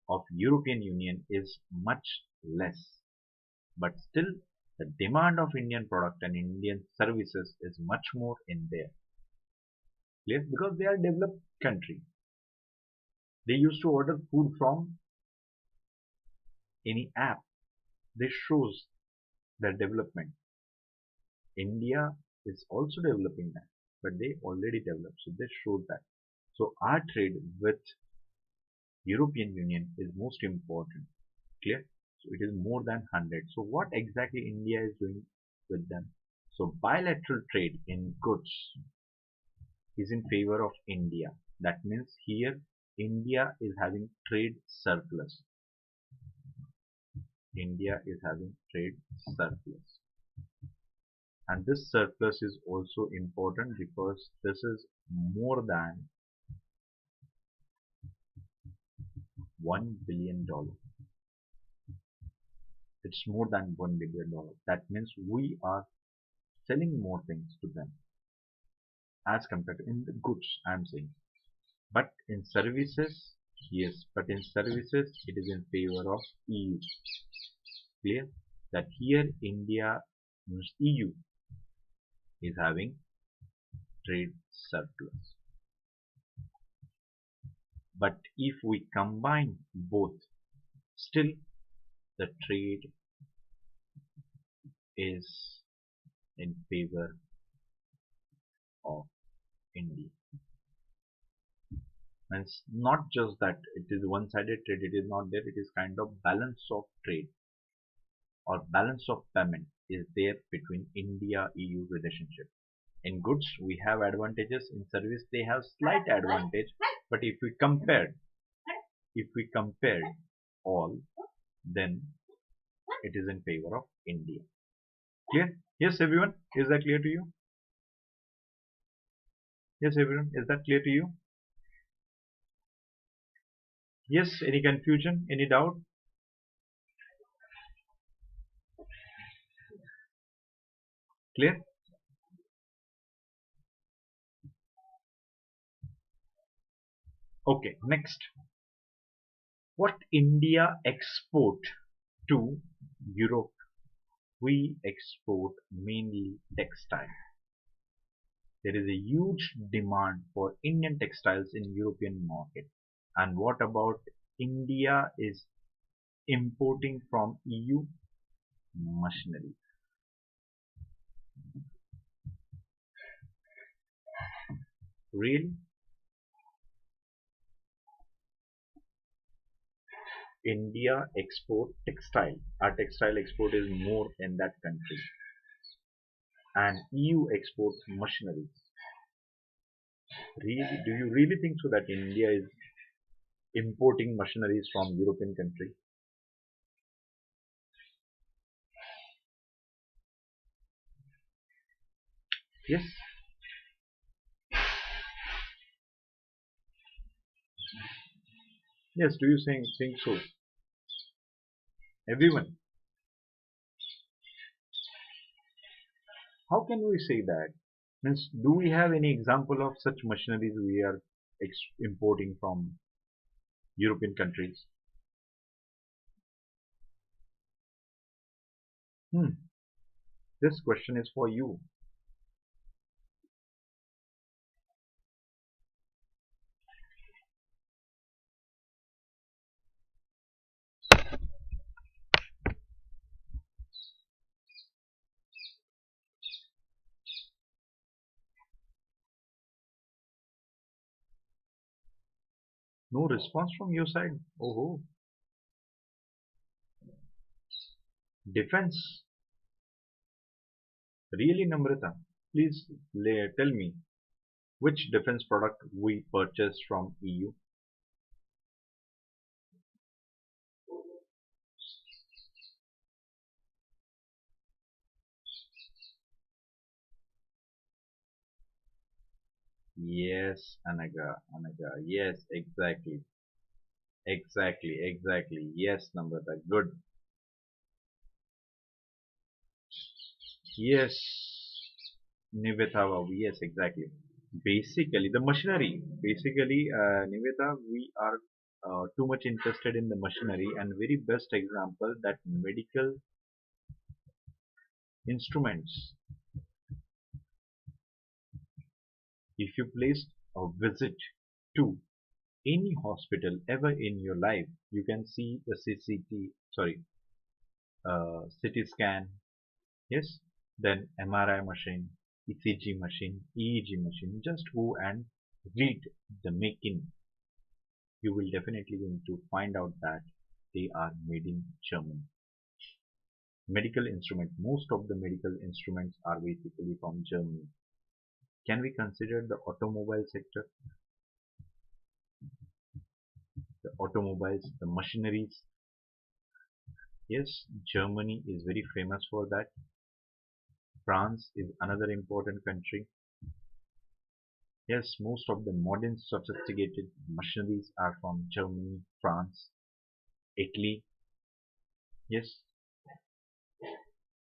of European Union is much less, but still the demand of Indian product and Indian services is much more in there. Clear? Because they are a developed country. They used to order food from any app. This shows their development. India is also developing that, but they already developed. So this shows that. So our trade with European Union is most important. Clear? So it is more than 100. So what exactly India is doing with them? So bilateral trade in goods is in favor of India. That means here India is having trade surplus. India is having trade surplus. And this surplus is also important because this is more than $1 billion. It's more than $1 billion. That means we are selling more things to them as compared to in the goods, I'm saying. But in services, yes, but in services it is in favor of EU. Clear? That here India means EU is having trade surplus. But if we combine both, still the trade is in favor of India. And it's not just that it is one-sided trade, it is not there, it is kind of balance of trade or balance of payment is there between India-EU relationship. In goods we have advantages, in service they have slight advantage, but if we compare all, then it is in favor of India. Clear? Yes everyone, is that clear to you? Yes everyone, is that clear to you? Yes, any confusion, any doubt? Clear? Okay, next. What India export to Europe? We export mainly textile. There is a huge demand for Indian textiles in European market. And what about India is importing from EU? Machinery. Really? India export textile. Our textile export is more in that country. And EU exports machinery. Really? Do you really think so that India is importing machineries from European country? Yes. Yes. Do you think so? Everyone. How can we say that? Means, do we have any example of such machineries we are importing from European countries? Hmm. This question is for you. No response from your side. Oh, defense. Really, Namrata? Please tell me which defense product we purchased from EU. Yes, Anaga, Anaga. Yes, exactly. Exactly, exactly. Yes, Namrata. Good. Yes, Nivetha. Yes, exactly. Basically, the machinery. Basically, Nivetha, we are too much interested in the machinery, and very best example that medical instruments. If you placed a visit to any hospital ever in your life, you can see the CT scan, yes, then MRI machine, ECG machine, EEG machine. Just go and read the making. You will definitely going to find out that they are made in Germany. Medical instrument. Most of the medical instruments are basically from Germany. Can we consider the automobile sector, the automobiles, the machineries? Yes, Germany is very famous for that. France is another important country. Yes, most of the modern sophisticated machineries are from Germany, France, Italy. Yes,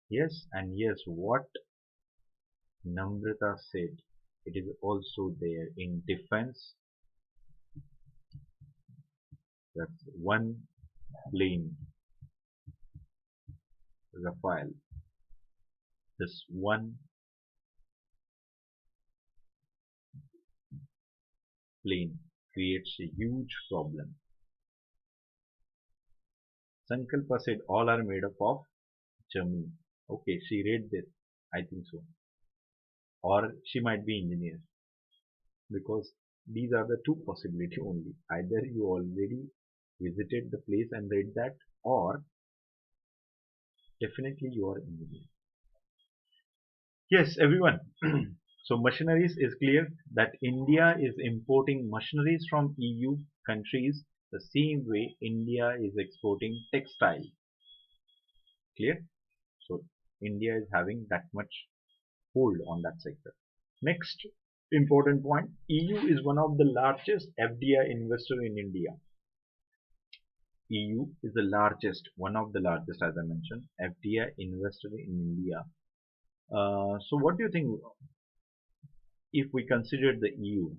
yes, and yes, what Namrata said, it is also there in defense. That's one plane, Rafale. This one plane creates a huge problem. Sankalpa said all are made up of Germany. Okay, she read this. I think so. Or she might be engineer, because these are the two possibility only. Either you already visited the place and read that, or definitely you are engineer. Yes, everyone. So machineries is clear that India is importing machineries from EU countries the same way India is exporting textile. Clear? So India is having that much hold on that sector. Next important point, EU is one of the largest FDI investor in India. EU is the largest, one of the largest, as I mentioned, FDI investor in India. So what do you think if we consider the EU?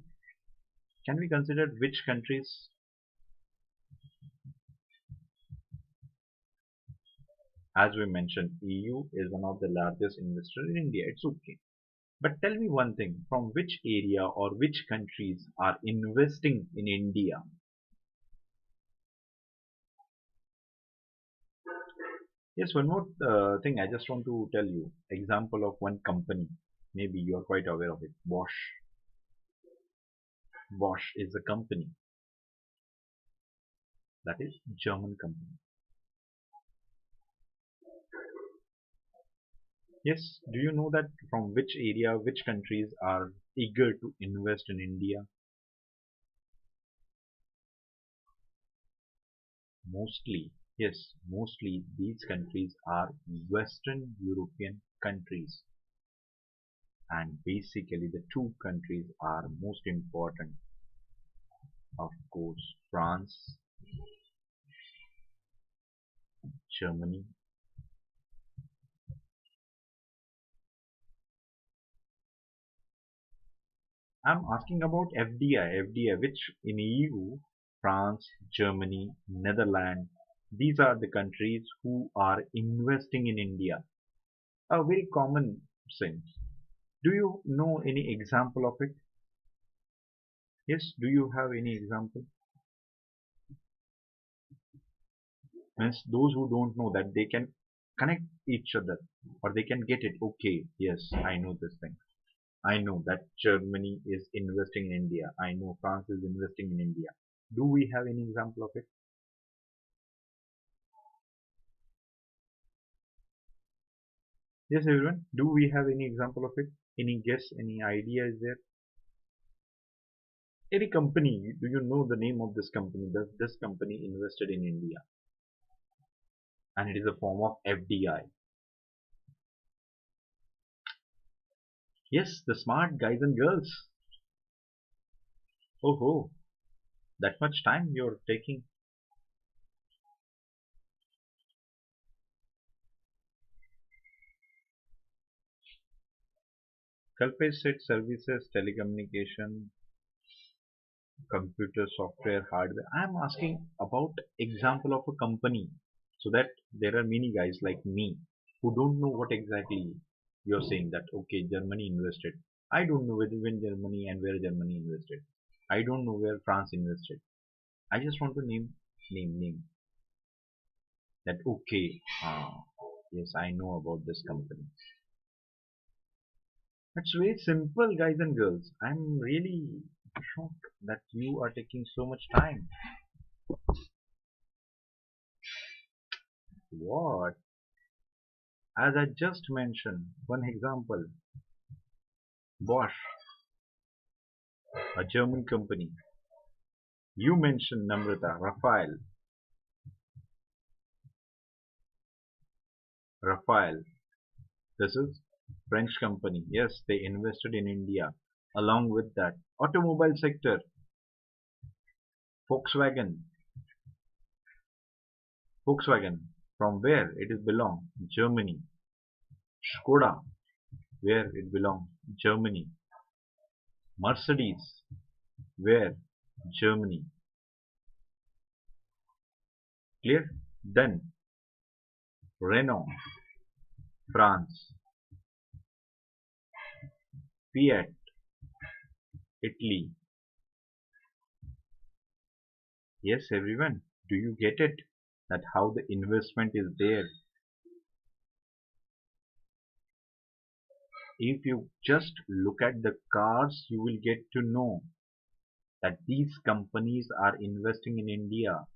Can we consider which countries? As we mentioned, EU is one of the largest investor in India. It's okay. But tell me one thing, from which area or which countries are investing in India? Yes, one more thing I just want to tell you. Example of one company. Maybe you are quite aware of it. Bosch. Bosch is a company that is German company. Yes, do you know that from which area, which countries are eager to invest in India? Mostly, yes, mostly these countries are Western European countries. And basically the two countries are most important, of course, France, Germany, I'm asking about FDI, which in EU, France, Germany, Netherlands, these are the countries who are investing in India. A very common thing. Do you know any example of it? Yes, do you have any example? Means those who don't know that they can connect each other or they can get it. Okay, yes, I know this thing. I know that Germany is investing in India. I know France is investing in India. Do we have any example of it? Yes, everyone. Do we have any example of it? Any guess? Any idea is there? Any company? Do you know the name of this company? Does this company invested in India? And it is a form of FDI. Yes, the smart guys and girls. Oh, ho, that much time you're taking. Culprit services, telecommunication, computer software, hardware. I'm asking about example of a company so that there are many guys like me who don't know what exactly you're saying that okay, Germany invested. I don't know whether when Germany and where Germany invested. I don't know where France invested. I just want to name that okay, yes, I know about this company. It's very simple, guys and girls. I'm really shocked that you are taking so much time. What? As I just mentioned, one example, Bosch, a German company. You mentioned Namrata, Rafael. This is French company. Yes, they invested in India. Along with that, automobile sector, Volkswagen. Volkswagen, from where it is belong? Germany. Skoda, where it belongs? Germany. Mercedes, where? Germany. Clear? Then Renault, France. Fiat, Italy. Yes, everyone. Do you get it? That how the investment is there. If you just look at the cars, you will get to know that these companies are investing in India.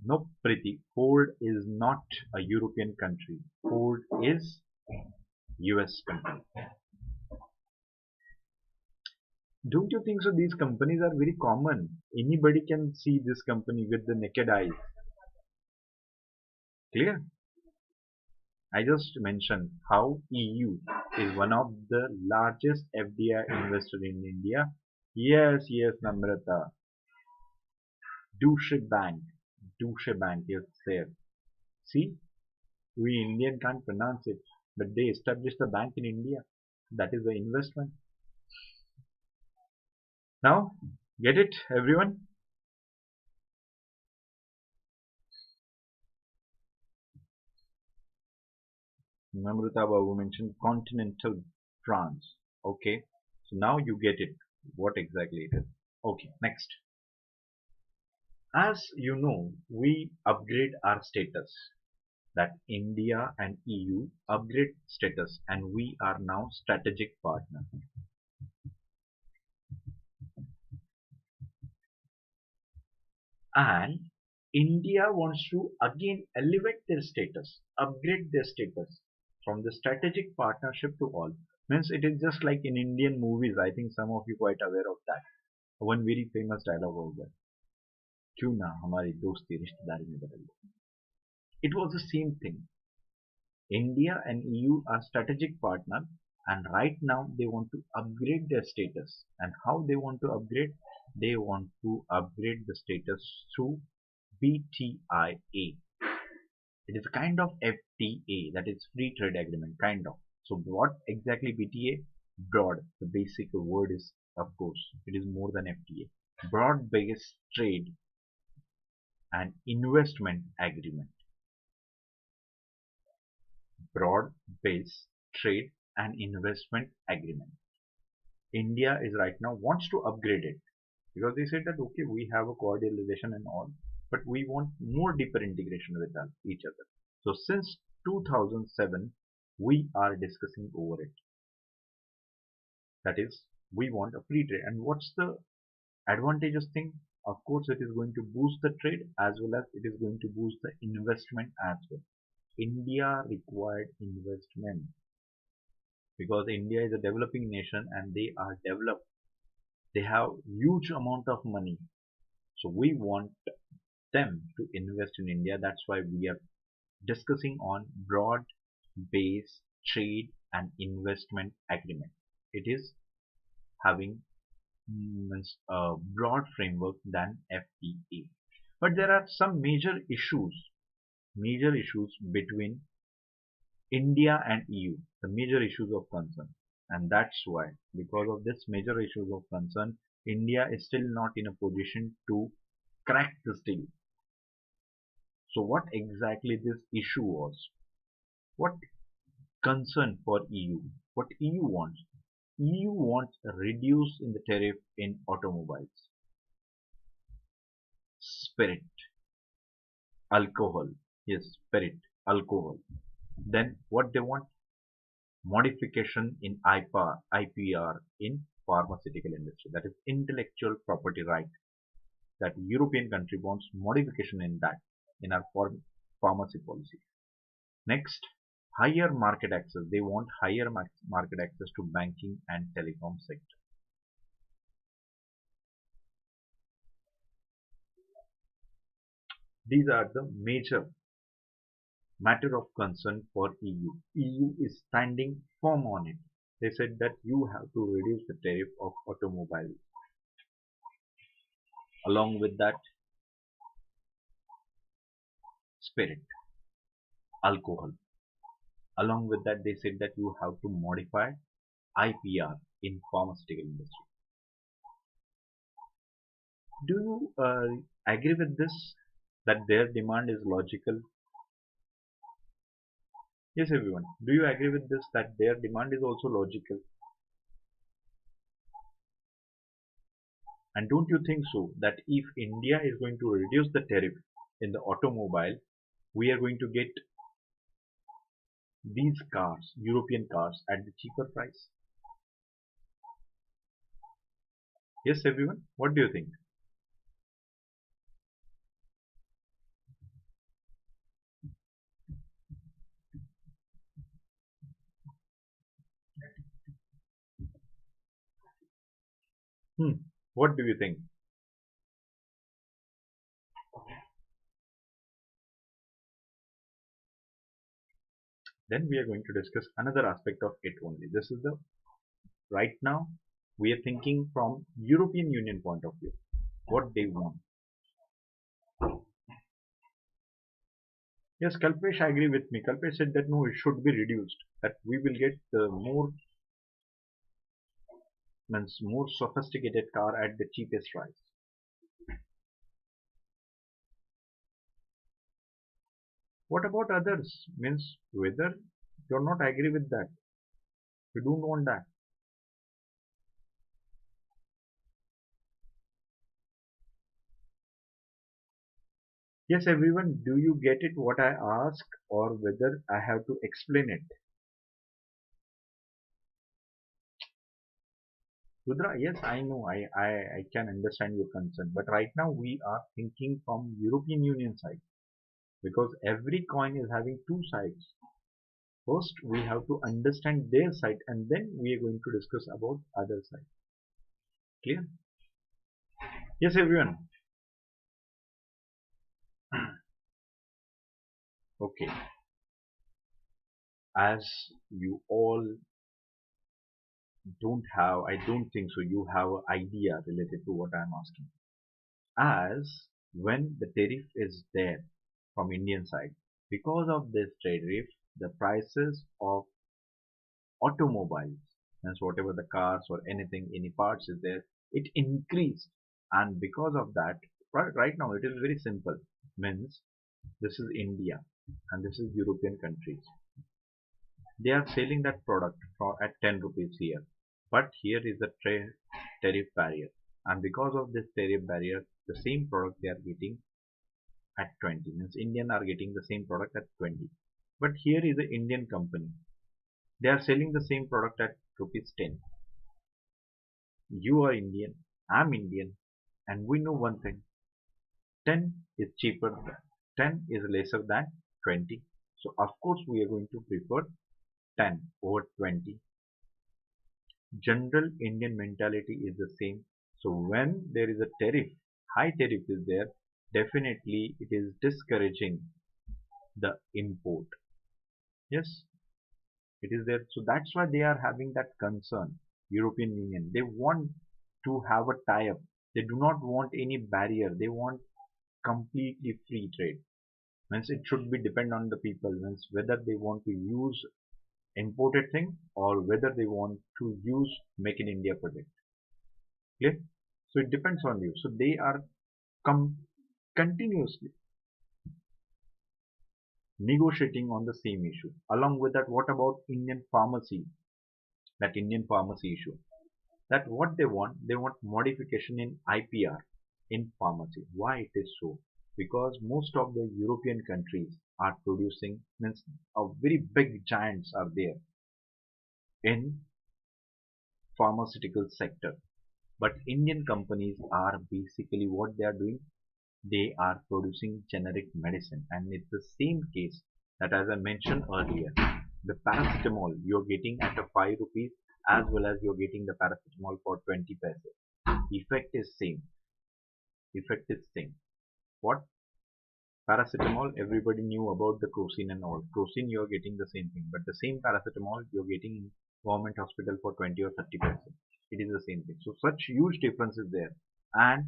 No, Priti, Ford is not a European country. Ford is US company. Don't you think so? These companies are very common. Anybody can see this company with the naked eyes. Clear? I just mentioned how EU is one of the largest FDI investor in India. Yes, Namrata. Deutsche Bank is there. See, we Indian can't pronounce it, but they established the bank in India. That is the investment. Now, get it, everyone? Namrata Babu mentioned continental France. Okay, so now you get it. What exactly it is? Okay, next. As you know, we upgrade our status. That India and EU upgrade status, and we are now strategic partner. And India wants to again elevate their status, upgrade their status from the strategic partnership to all. Means it is just like in Indian movies. I think some of you quite aware of that. One very famous dialogue over there. क्यों ना हमारी दोस्ती रिश्तेदारी में बदल दे. It was the same thing. India and EU are strategic partner, and right now they want to upgrade their status. And how they want to upgrade? They want to upgrade the status through BTIA. It is a kind of FTA, that is free trade agreement, kind of. So what exactly BTA? Broad, the basic word is, of course, it is more than FTA. Broad-based trade and investment agreement. Broad-based trade and investment agreement. India is right now wants to upgrade it because they said that okay, we have a cordial relation and all, but we want more deeper integration with each other. So since 2007, we are discussing over it. That is, we want a free trade. And what's the advantageous thing? Of course, it is going to boost the trade as well as it is going to boost the investment as well. India required investment because India is a developing nation and they are developed. They have huge amount of money. So we want them to invest in India. That's why we are discussing on broad-based trade and investment agreement. It is having a broad framework than FTA. But there are some major issues between India and EU, the major issues of concern. And that's why, because of this major issues of concern, India is still not in a position to crack this deal. So what exactly this issue was? What concern for EU? What EU wants? EU wants a reduce in the tariff in automobiles, spirit, alcohol. Yes, spirit, alcohol. Then what they want? Modification in IPR in pharmaceutical industry. That is intellectual property right. That European country wants modification in that in our pharmacy policy. Next, higher market access. They want higher market access to banking and telecom sector. These are the major matter of concern for EU. EU is standing firm on it. They said that you have to reduce the tariff of automobile. Along with that, spirit, alcohol. Along with that, they said that you have to modify IPR in pharmaceutical industry. Do you agree with this? That their demand is logical? Yes, everyone. Do you agree with this? That their demand is also logical? And don't you think so? That if India is going to reduce the tariff in the automobile, we are going to get these cars, European cars, at the cheaper price? Yes, everyone. What do you think? What do you think? Then we are going to discuss another aspect of it only. This is the right now we are thinking from European Union point of view, what they want. Yes, Kalpesh agree with me. Kalpesh said that no, it should be reduced. That we will get the more sophisticated car at the cheapest price. What about others? Means whether you're not agree with that, you don't want that. Yes, everyone, do you get it what I ask or whether I have to explain it? Rudra, yes, I know, I can understand your concern, but right now we are thinking from European Union side because every coin is having two sides. First, we have to understand their side and then we are going to discuss about other side. Clear? Yes, everyone. Okay. As you all I don't think so, you have an idea related to what I am asking. As when the tariff is there from Indian side, because of this tariff, the prices of automobiles, Means whatever the cars or anything, any parts is there, it increased. And because of that, right now it is very simple. Means this is India and this is European countries. They are selling that product for at 10 rupees here. But here is the tariff barrier. And because of this tariff barrier, the same product they are getting at 20. Means Indian are getting the same product at 20. But here is an Indian company. They are selling the same product at rupees 10. You are Indian, I'm Indian, and we know one thing. 10 is cheaper, 10 is lesser than 20. So of course we are going to prefer 10 over 20. General Indian mentality is the same. So when there is a tariff, high tariff is there, definitely it is discouraging the import. Yes, it is there. So that's why they are having that concern. European Union, they want to have a tie-up. They do not want any barrier. They want completely free trade. Means it should be depend on the people. Means whether they want to use imported thing or whether they want to use Make in India project. Clear? So it depends on you. So they are continuously negotiating on the same issue. Along with that, what about Indian pharmacy? That Indian pharmacy issue. That what they want modification in IPR in pharmacy. Why it is so? Because most of the European countries are producing, means a very big giants are there in pharmaceutical sector. But Indian companies are basically what they are doing. They are producing generic medicine, and it's the same case that as I mentioned earlier, the paracetamol you're getting at a 5 rupees as well as you're getting the paracetamol for 20 paise. Effect is same. Effect is same. What? Paracetamol, everybody knew about the crocin and all. Crocin you're getting the same thing, but the same paracetamol you're getting in government hospital for 20 or 30 paise. It is the same thing. So such huge difference is there. And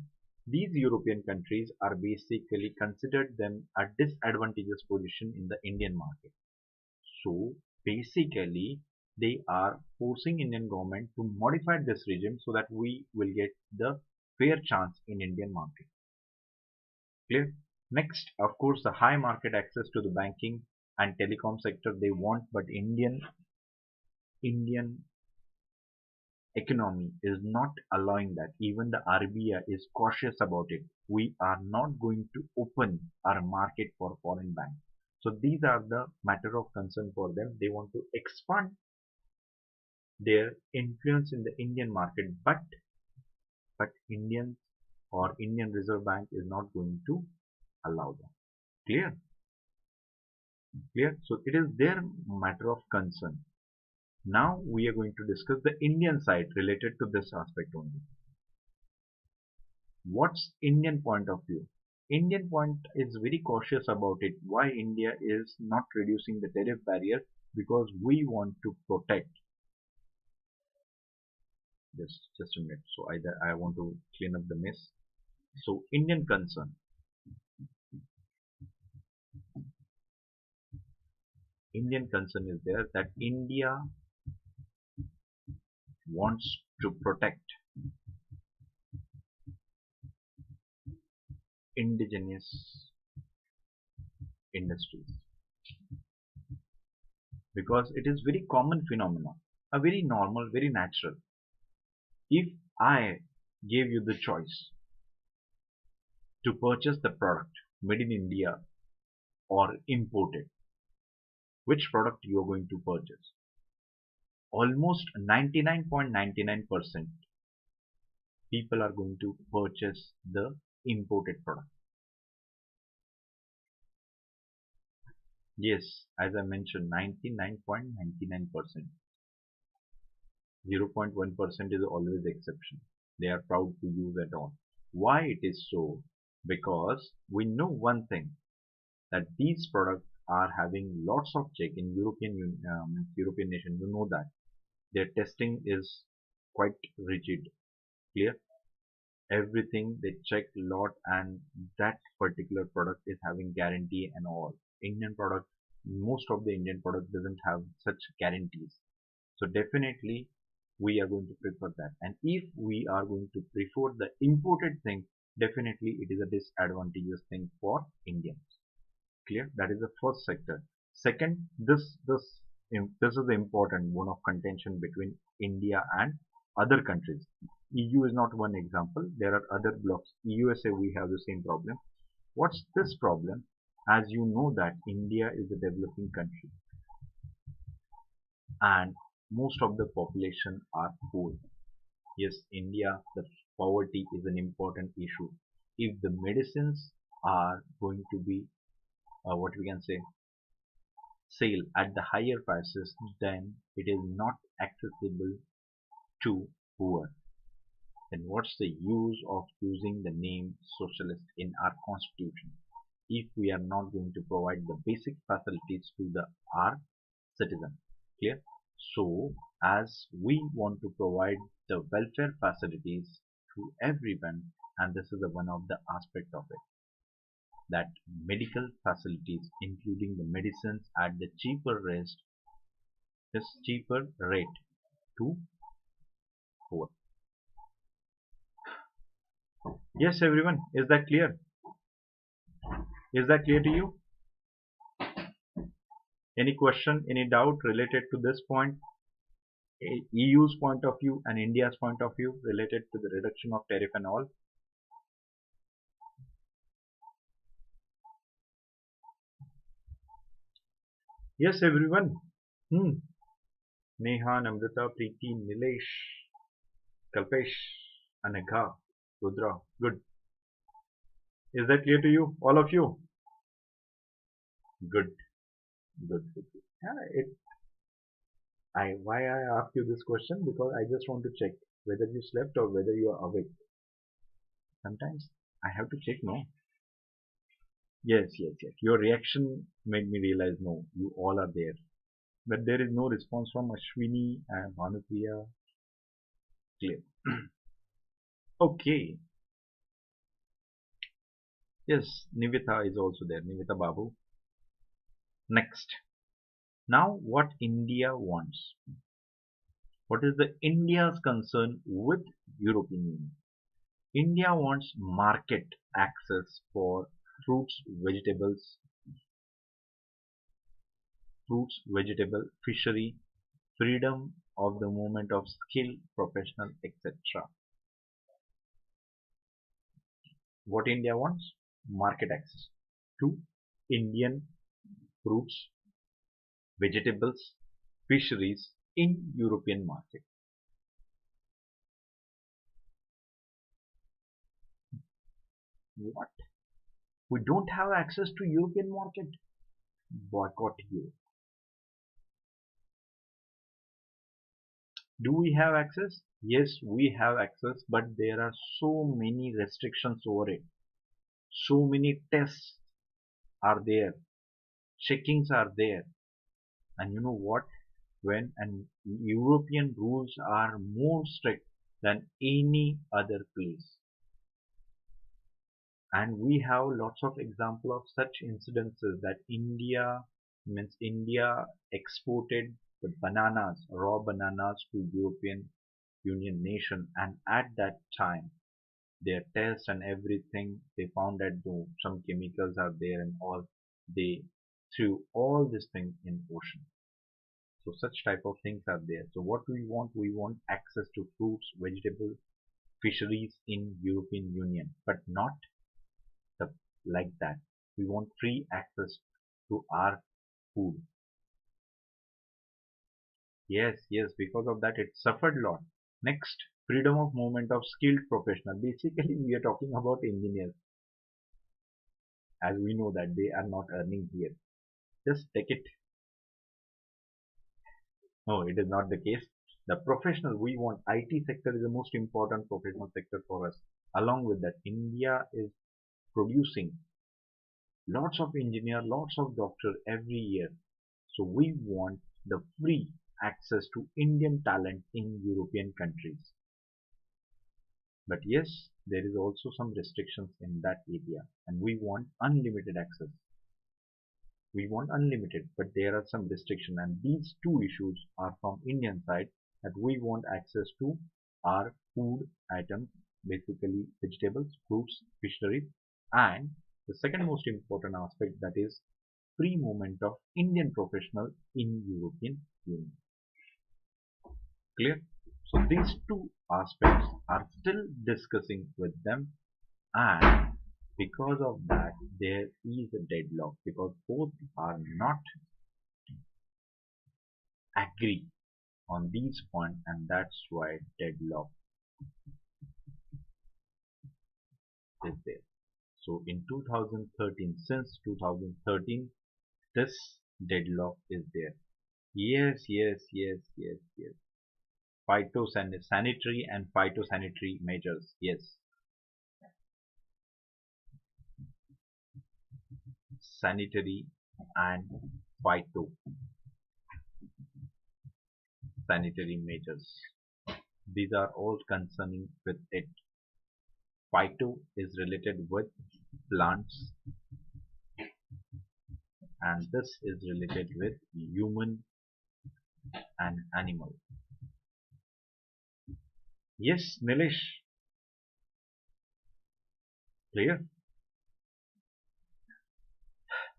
these European countries are basically considered them a disadvantageous position in the Indian market. So basically they are forcing Indian government to modify this regime so that we will get the fair chance in Indian market. Clear? Next, of course, the high market access to the banking and telecom sector they want, but Indian economy is not allowing that. Even the RBI is cautious about it. We are not going to open our market for foreign banks. So these are the matter of concern for them. They want to expand their influence in the Indian market, but Indians or Indian Reserve Bank is not going to allow them. Clear? Clear? So it is their matter of concern. Now we are going to discuss the Indian side related to this aspect only. What's Indian point of view? Indian point is very cautious about it. Why India is not reducing the tariff barrier? Because we want to protect. Just a minute. So either I want to clean up the mess. So Indian concern. Indian concern is there that India wants to protect indigenous industries because it is very common phenomena, a very normal, very natural. If I gave you the choice to purchase the product made in India or imported, which product you are going to purchase? Almost 99.99% people are going to purchase the imported product. Yes, as I mentioned, 99.99%. 0.1% is always exception. They are proud to use at all. Why it is so? Because we know one thing, that these products are having lots of check in European nation. You know that their testing is quite rigid. Clear? Everything they check lot, and that particular product is having guarantee and all. Indian product, most of the Indian product doesn't have such guarantees. So definitely we are going to prefer that. And if we are going to prefer the imported thing, definitely it is a disadvantageous thing for Indians. Clear? That is the first sector. Second, this is the important one of contention between India and other countries. EU is not one example. There are other blocks. USA, we have the same problem. What's this problem? As you know that India is a developing country and most of the population are poor. Yes, India, the poverty is an important issue. If the medicines are going to be, what we can say, sale at the higher prices, then it is not accessible to poor. Then what's the use of using the name socialist in our constitution if we are not going to provide the basic facilities to our citizen? Clear? So as we want to provide the welfare facilities to everyone, and this is one of the aspect of it, that medical facilities including the medicines at the cheaper rate to poor. Yes, everyone, is that clear? Is that clear to you? Any question, any doubt related to this point? EU's point of view and India's point of view related to the reduction of tariff and all? Yes, everyone. Neha, Namrata, Preeti, Nilesh, Kalpesh, Anagha, Rudra. Good. Is that clear to you? All of you? Good. Good. Good. Yeah, why I asked you this question? Because I just want to check whether you slept or whether you are awake. Sometimes I have to check, no? Yes, yes, yes. Your reaction made me realize, no, you all are there. But there is no response from Ashwini and Bhanupriya. Clear. Okay. Yes, Nivita is also there. Nivita Babu. Next. Now what India wants. What is the India's concern with European Union? India wants market access for fruits, vegetable, fishery, freedom of the movement of skill, professional, etc. What India wants? Market access to Indian fruits, vegetables, fisheries in European market. What? We don't have access to European market? Boycott you. Do we have access? Yes, we have access, but there are so many restrictions over it. So many tests are there, checkings are there. And you know what? When and European rules are more strict than any other place. And we have lots of example of such incidences that India exported the bananas, raw bananas to European Union nation, and at that time their tests and everything, they found that though some chemicals are there and all, they threw all this thing in ocean. So such type of things are there. So what we want? We want access to fruits, vegetables, fisheries in European Union, but not the, like that. We want free access to our food. Yes, yes, because of that it suffered a lot. Next, freedom of movement of skilled professional. Basically, we are talking about engineers, as we know that they are not earning here. Just take it. No, it is not the case. The professional we want, IT sector is the most important professional sector for us. Along with that, India is producing lots of engineer, lots of doctor every year. So we want the free access to Indian talent in European countries. But yes, there is also some restrictions in that area, and we want unlimited access. We want unlimited, but there are some restrictions, and these two issues are from Indian side, that we want access to our food items, basically vegetables, fruits, fisheries, and the second most important aspect, that is free movement of Indian professionals in European Union. Clear? So these two aspects are still discussing with them, and because of that there is a deadlock because both are not agree on these points, and that's why deadlock is there. So in 2013, since 2013, this deadlock is there. Yes, yes, yes, yes, yes. Phytosanitary and phytosanitary measures. Yes. Sanitary and phytosanitary measures. These are all concerning with it. Phyto is related with plants, and this is related with human and animal. Yes, Nilesh, clear?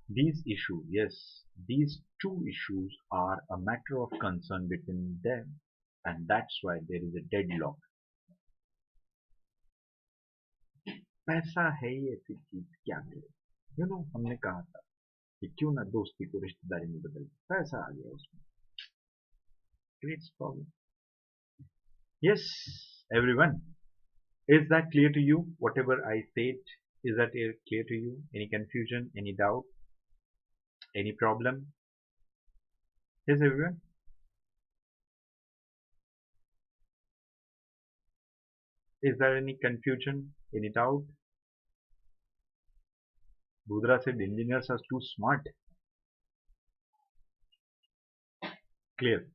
These issues, yes, these two issues are a matter of concern between them, and that's why there is a deadlock. पैसा है ही ऐसी चीज, क्या करे? हमने कहा था कि क्यों ना दोस्ती को रिश्तेदारी में बदल, पैसा आ गया उसमें, creates problem. Yes, everyone, is that clear to you? Whatever I said, is that clear to you? Any confusion, any doubt, any problem? Yes, everyone. Is there any confusion, any doubt? Budra said engineers are too smart. Clear.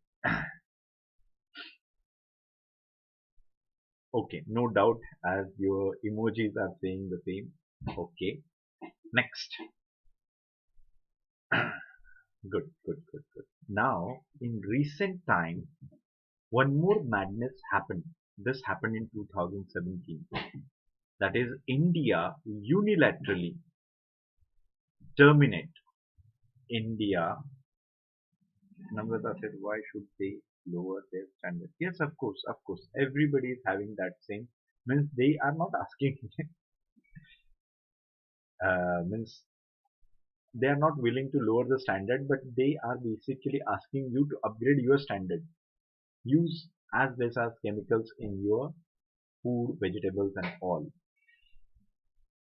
Okay, no doubt, as your emojis are saying the same. Okay, next. Good, good, good, good. Now, in recent time, one more madness happened. This happened in 2017. That is, India unilaterally terminate. India, Namrata said, why should they lower their standard? Yes, of course, of course. Everybody is having that same. Means they are not asking. Means they are not willing to lower the standard, but they are basically asking you to upgrade your standard. Use as less as chemicals in your food, vegetables, and all.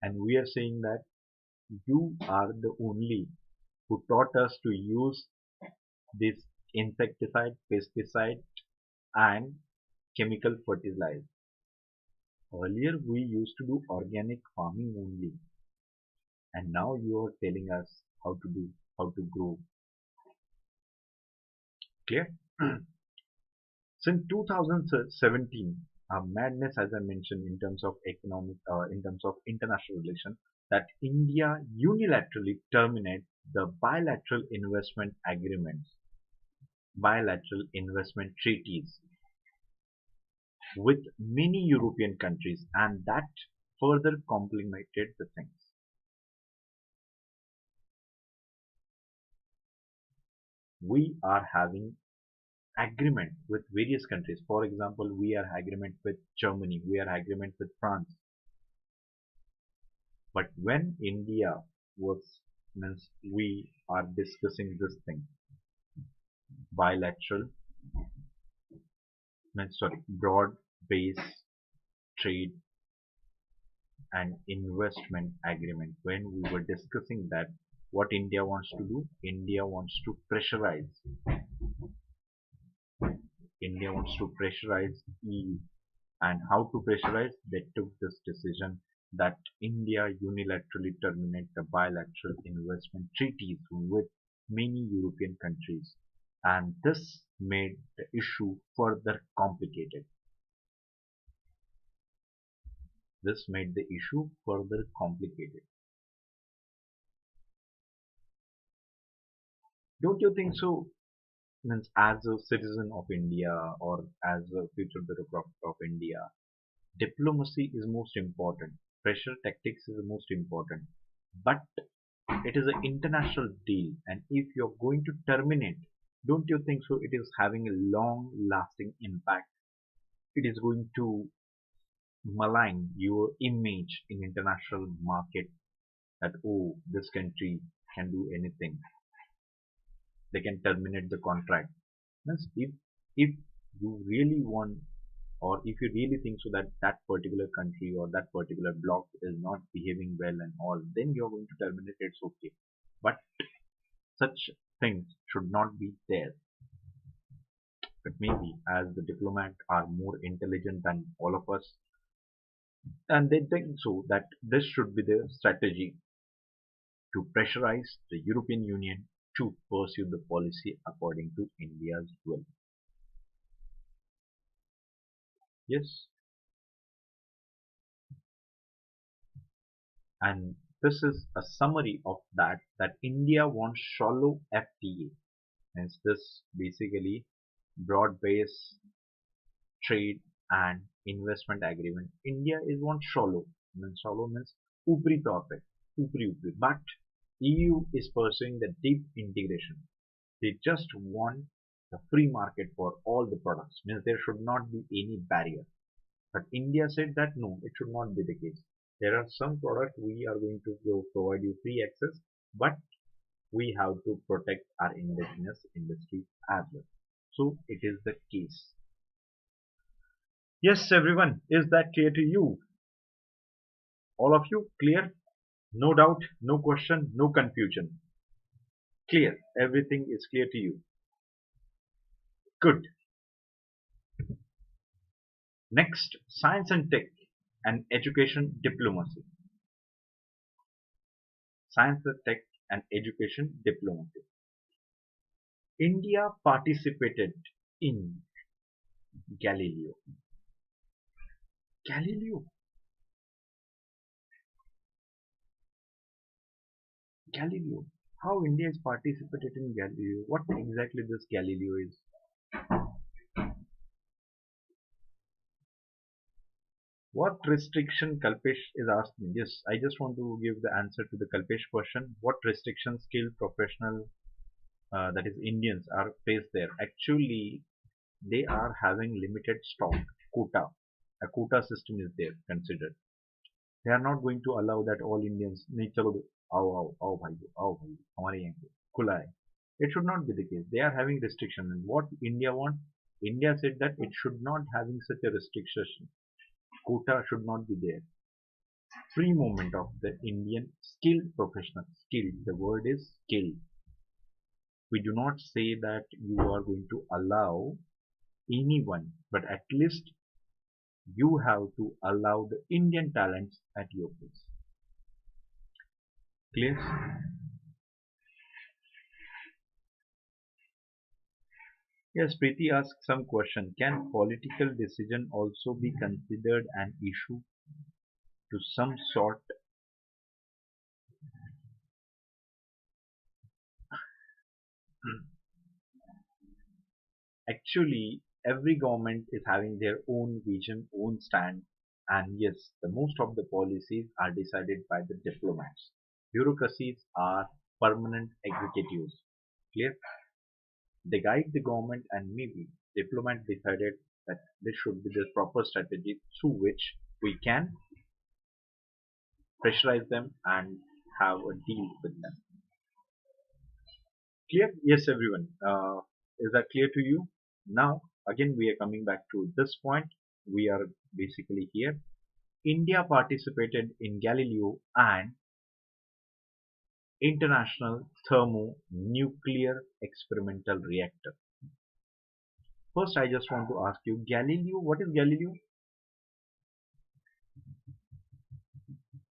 And we are saying that you are the only who taught us to use this insecticide, pesticide, and chemical fertilizer. Earlier we used to do organic farming only, and now you are telling us how to do, how to grow. Clear? Since 2017, madness, as I mentioned, in terms of economic, in terms of international relations, that India unilaterally terminates the bilateral investment agreements, bilateral investment treaties with many European countries, and that further complicated the things. We are having agreement with various countries. For example, we are agreement with Germany, we are agreement with France. But when India was, means we are discussing this thing, bilateral, means sorry, broad-based trade and investment agreement. When we were discussing that, what India wants to do, India wants to pressurize. India wants to pressurize EU. And how to pressurize? They took this decision that India unilaterally terminate the bilateral investment treaties with many European countries. And this made the issue further complicated. This made the issue further complicated. Don't you think so? Means as a citizen of India or as a future bureaucrat of India, diplomacy is most important. Pressure tactics is the most important. But it is an international deal, and if you're going to terminate, don't you think so? It is having a long lasting impact. It is going to malign your image in international market that oh, this country can do anything. They can terminate the contract. Means if you really want or if you really think so that that particular country or that particular bloc is not behaving well and all, then you're going to terminate, it's okay. But such things should not be there. But maybe as the diplomat are more intelligent than all of us, and they think so that this should be the strategy to pressurize the European Union to pursue the policy according to India's will. Yes, and this is a summary of that India wants shallow FTA. Hence, this basically broad-based trade and investment agreement. India is want shallow. Means shallow means upri तौर पे, upri. But EU is pursuing the deep integration. They just want the free market for all the products. Means there should not be any barrier. But India said that no, it should not be the case. There are some products we are going to provide you free access, but we have to protect our indigenous industries as well. So it is the case. Yes, everyone, is that clear to you? All of you clear? No doubt, no question, no confusion. Clear. Everything is clear to you. Good. Next, science and tech and education diplomacy. Science and tech and education diplomacy. India participated in Galileo. Galileo. Galileo. How India is participated in Galileo? What exactly this Galileo is? What restriction Kalpesh is asking? Yes, I just want to give the answer to the Kalpesh question. What restrictions skilled professional, that is Indians, are faced there? Actually, they are having limited stock quota. A quota system is there considered. They are not going to allow that all Indians नहीं चलो आओ भाई हमारे यहाँ पे खुला है. It should not be the case. They are having restriction. And what India wants? India said that it should not having such a restriction. Quota should not be there. Free movement of the Indian skilled professional. Skilled. The word is skilled. We do not say that you are going to allow anyone, but at least you have to allow the Indian talents at your place. Clear? Yes, Preeti asked some question. Can political decision also be considered an issue to some sort? Actually, every government is having their own vision, own stand, and yes, the most of the policies are decided by the diplomats. Bureaucracies are permanent executives. Clear? They guide the government, and maybe diplomat decided that this should be the proper strategy through which we can pressurize them and have a deal with them. Clear? Yes, everyone. Is that clear to you? Now, again, we are coming back to this point. We are basically here. India participated in Galileo and International Thermonuclear Experimental Reactor. First, I just want to ask you, Galileo, what is Galileo?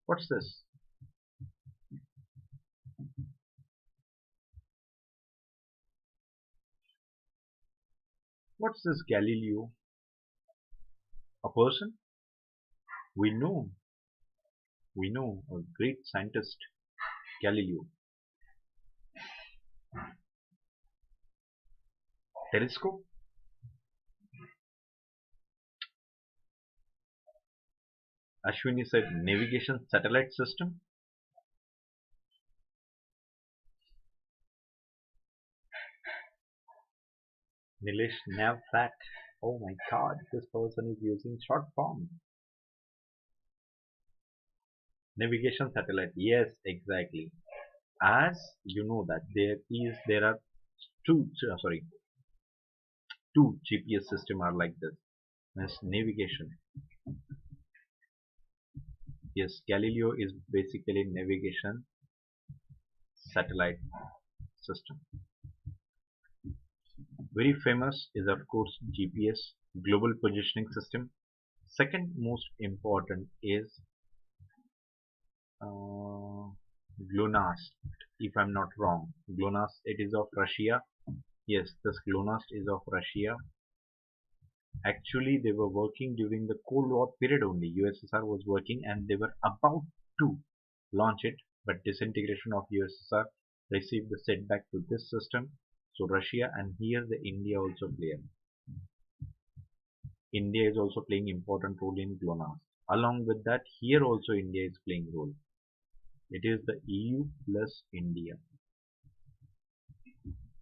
What's this? What's this Galileo? A person? We know, we know a great scientist, Galileo. Telescope. Ashwini said navigation satellite system. Nilesh NavSat. Oh my god, this person is using short form. Navigation satellite. Yes, exactly. As you know that there are two GPS system are like this. As navigation. Yes, Galileo is basically navigation satellite system. Very famous is of course GPS, Global Positioning System. Second most important is GLONASS, if I'm not wrong. GLONASS, it is of Russia. Yes, this GLONASS is of Russia. Actually, they were working during the Cold War period only. USSR was working and they were about to launch it, but disintegration of USSR received the setback to this system. So Russia and here the India also play. India is also playing important role in GLONASS. Along with that, here also India is playing role. It is the EU plus India.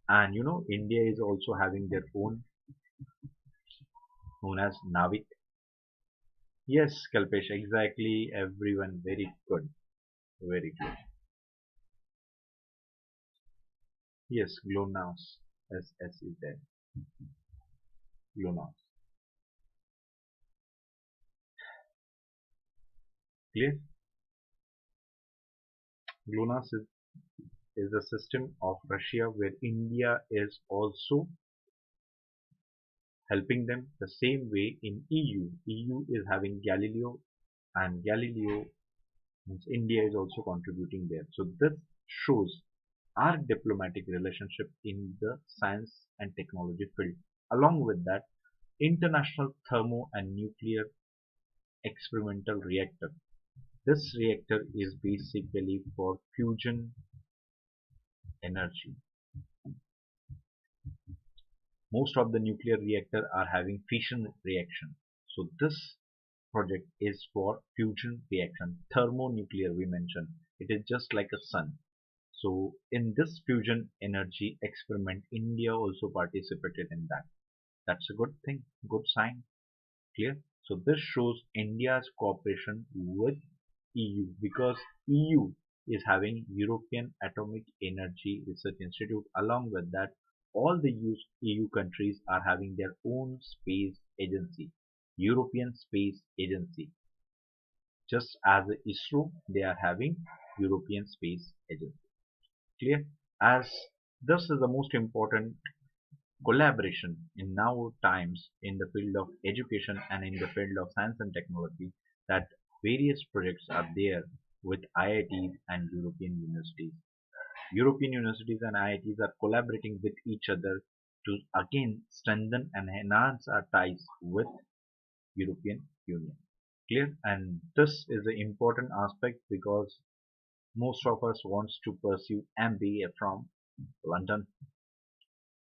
And you know, India is also having their own, known as Navik. Yes, Kalpesh, exactly. Everyone, very good. Very good. Yes, GLONASS. SS is there. GLONASS. Clear? GLONASS is a system of Russia where India is also helping them the same way in EU. EU is having Galileo and Galileo means India is also contributing there. So this shows our diplomatic relationship in the science and technology field. Along with that, International Thermo and Nuclear Experimental Reactor. This reactor is basically for fusion energy. Most of the nuclear reactor are having fission reaction. So this project is for fusion reaction. Thermonuclear we mentioned. It is just like a sun. So in this fusion energy experiment, India also participated in that. That's a good thing, good sign. Clear? So this shows India's cooperation with EU because EU is having European Atomic Energy Research Institute. Along with that, all the EU countries are having their own space agency, European Space Agency. Just as ISRO, they are having European Space Agency. Clear? As this is the most important collaboration in now times in the field of education and in the field of science and technology, that various projects are there with IITs and European universities. European universities and IITs are collaborating with each other to again strengthen and enhance our ties with European Union. Clear? And this is an important aspect because most of us wants to pursue MBA from London.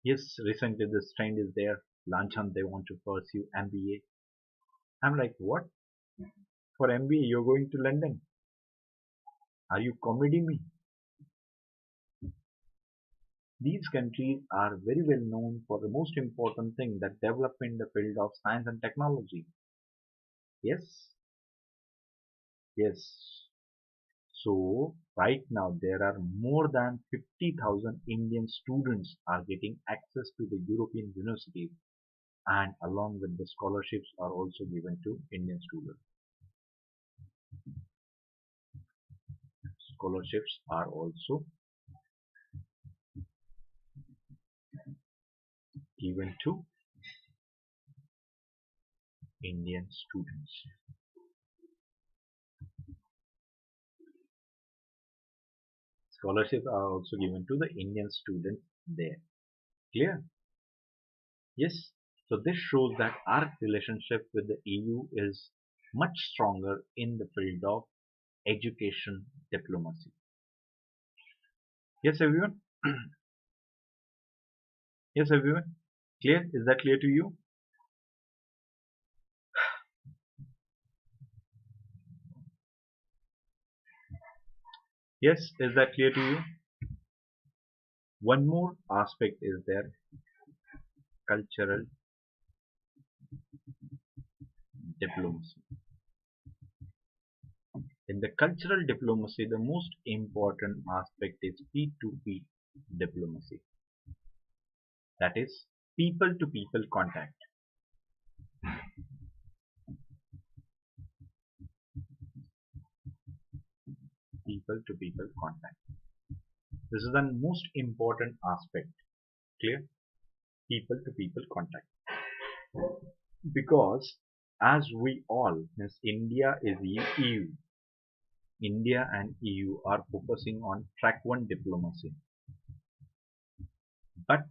Yes, recently this trend is there. London, they want to pursue MBA. I'm like, what? For MBA, you're going to London? Are you comedy me? These countries are very well known for the most important thing that develop in the field of science and technology. Yes, yes. So right now there are more than 50,000 Indian students are getting access to the European universities, and along with the scholarships are also given to Indian students. Scholarships are also given to Indian students. Scholarships are also given to the Indian students there. Clear? Yes. So this shows that our relationship with the EU is much stronger in the field of education diplomacy. Yes, everyone. Yes, everyone. Clear? Is that clear to you? Yes, is that clear to you? One more aspect is there, cultural diplomacy. In the cultural diplomacy, the most important aspect is P2P diplomacy. That is people to people contact. People to people contact. This is the most important aspect. Clear? People to people contact. Because as we all, means India is EU. India and EU are focusing on track 1 diplomacy. But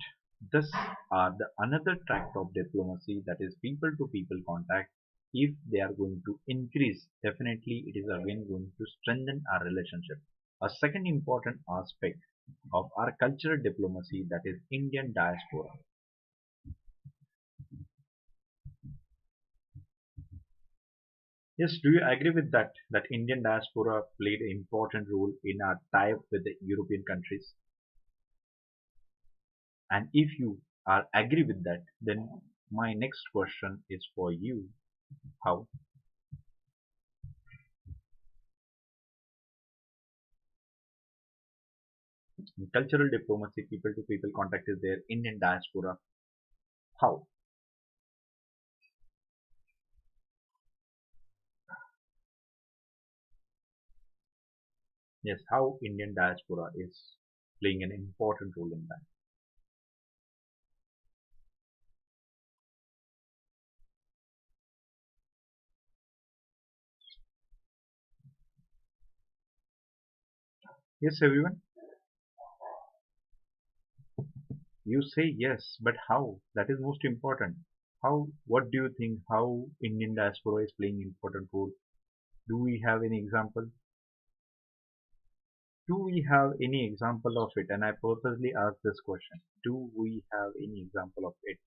this are the another track of diplomacy, that is people to people contact. If they are going to increase, definitely it is again going to strengthen our relationship. A second important aspect of our cultural diplomacy, that is Indian diaspora. Yes, do you agree with that? That Indian diaspora played an important role in our tie-up with the European countries? And if you are agree with that, then my next question is for you. How? In cultural diplomacy, people to people contact is there. Indian diaspora. How? Yes, how Indian diaspora is playing an important role in that. Yes, everyone. You say yes, but how? That is most important. How? What do you think? How Indian diaspora is playing important role? Do we have any example? Do we have any example of it? And I purposely asked this question. Do we have any example of it?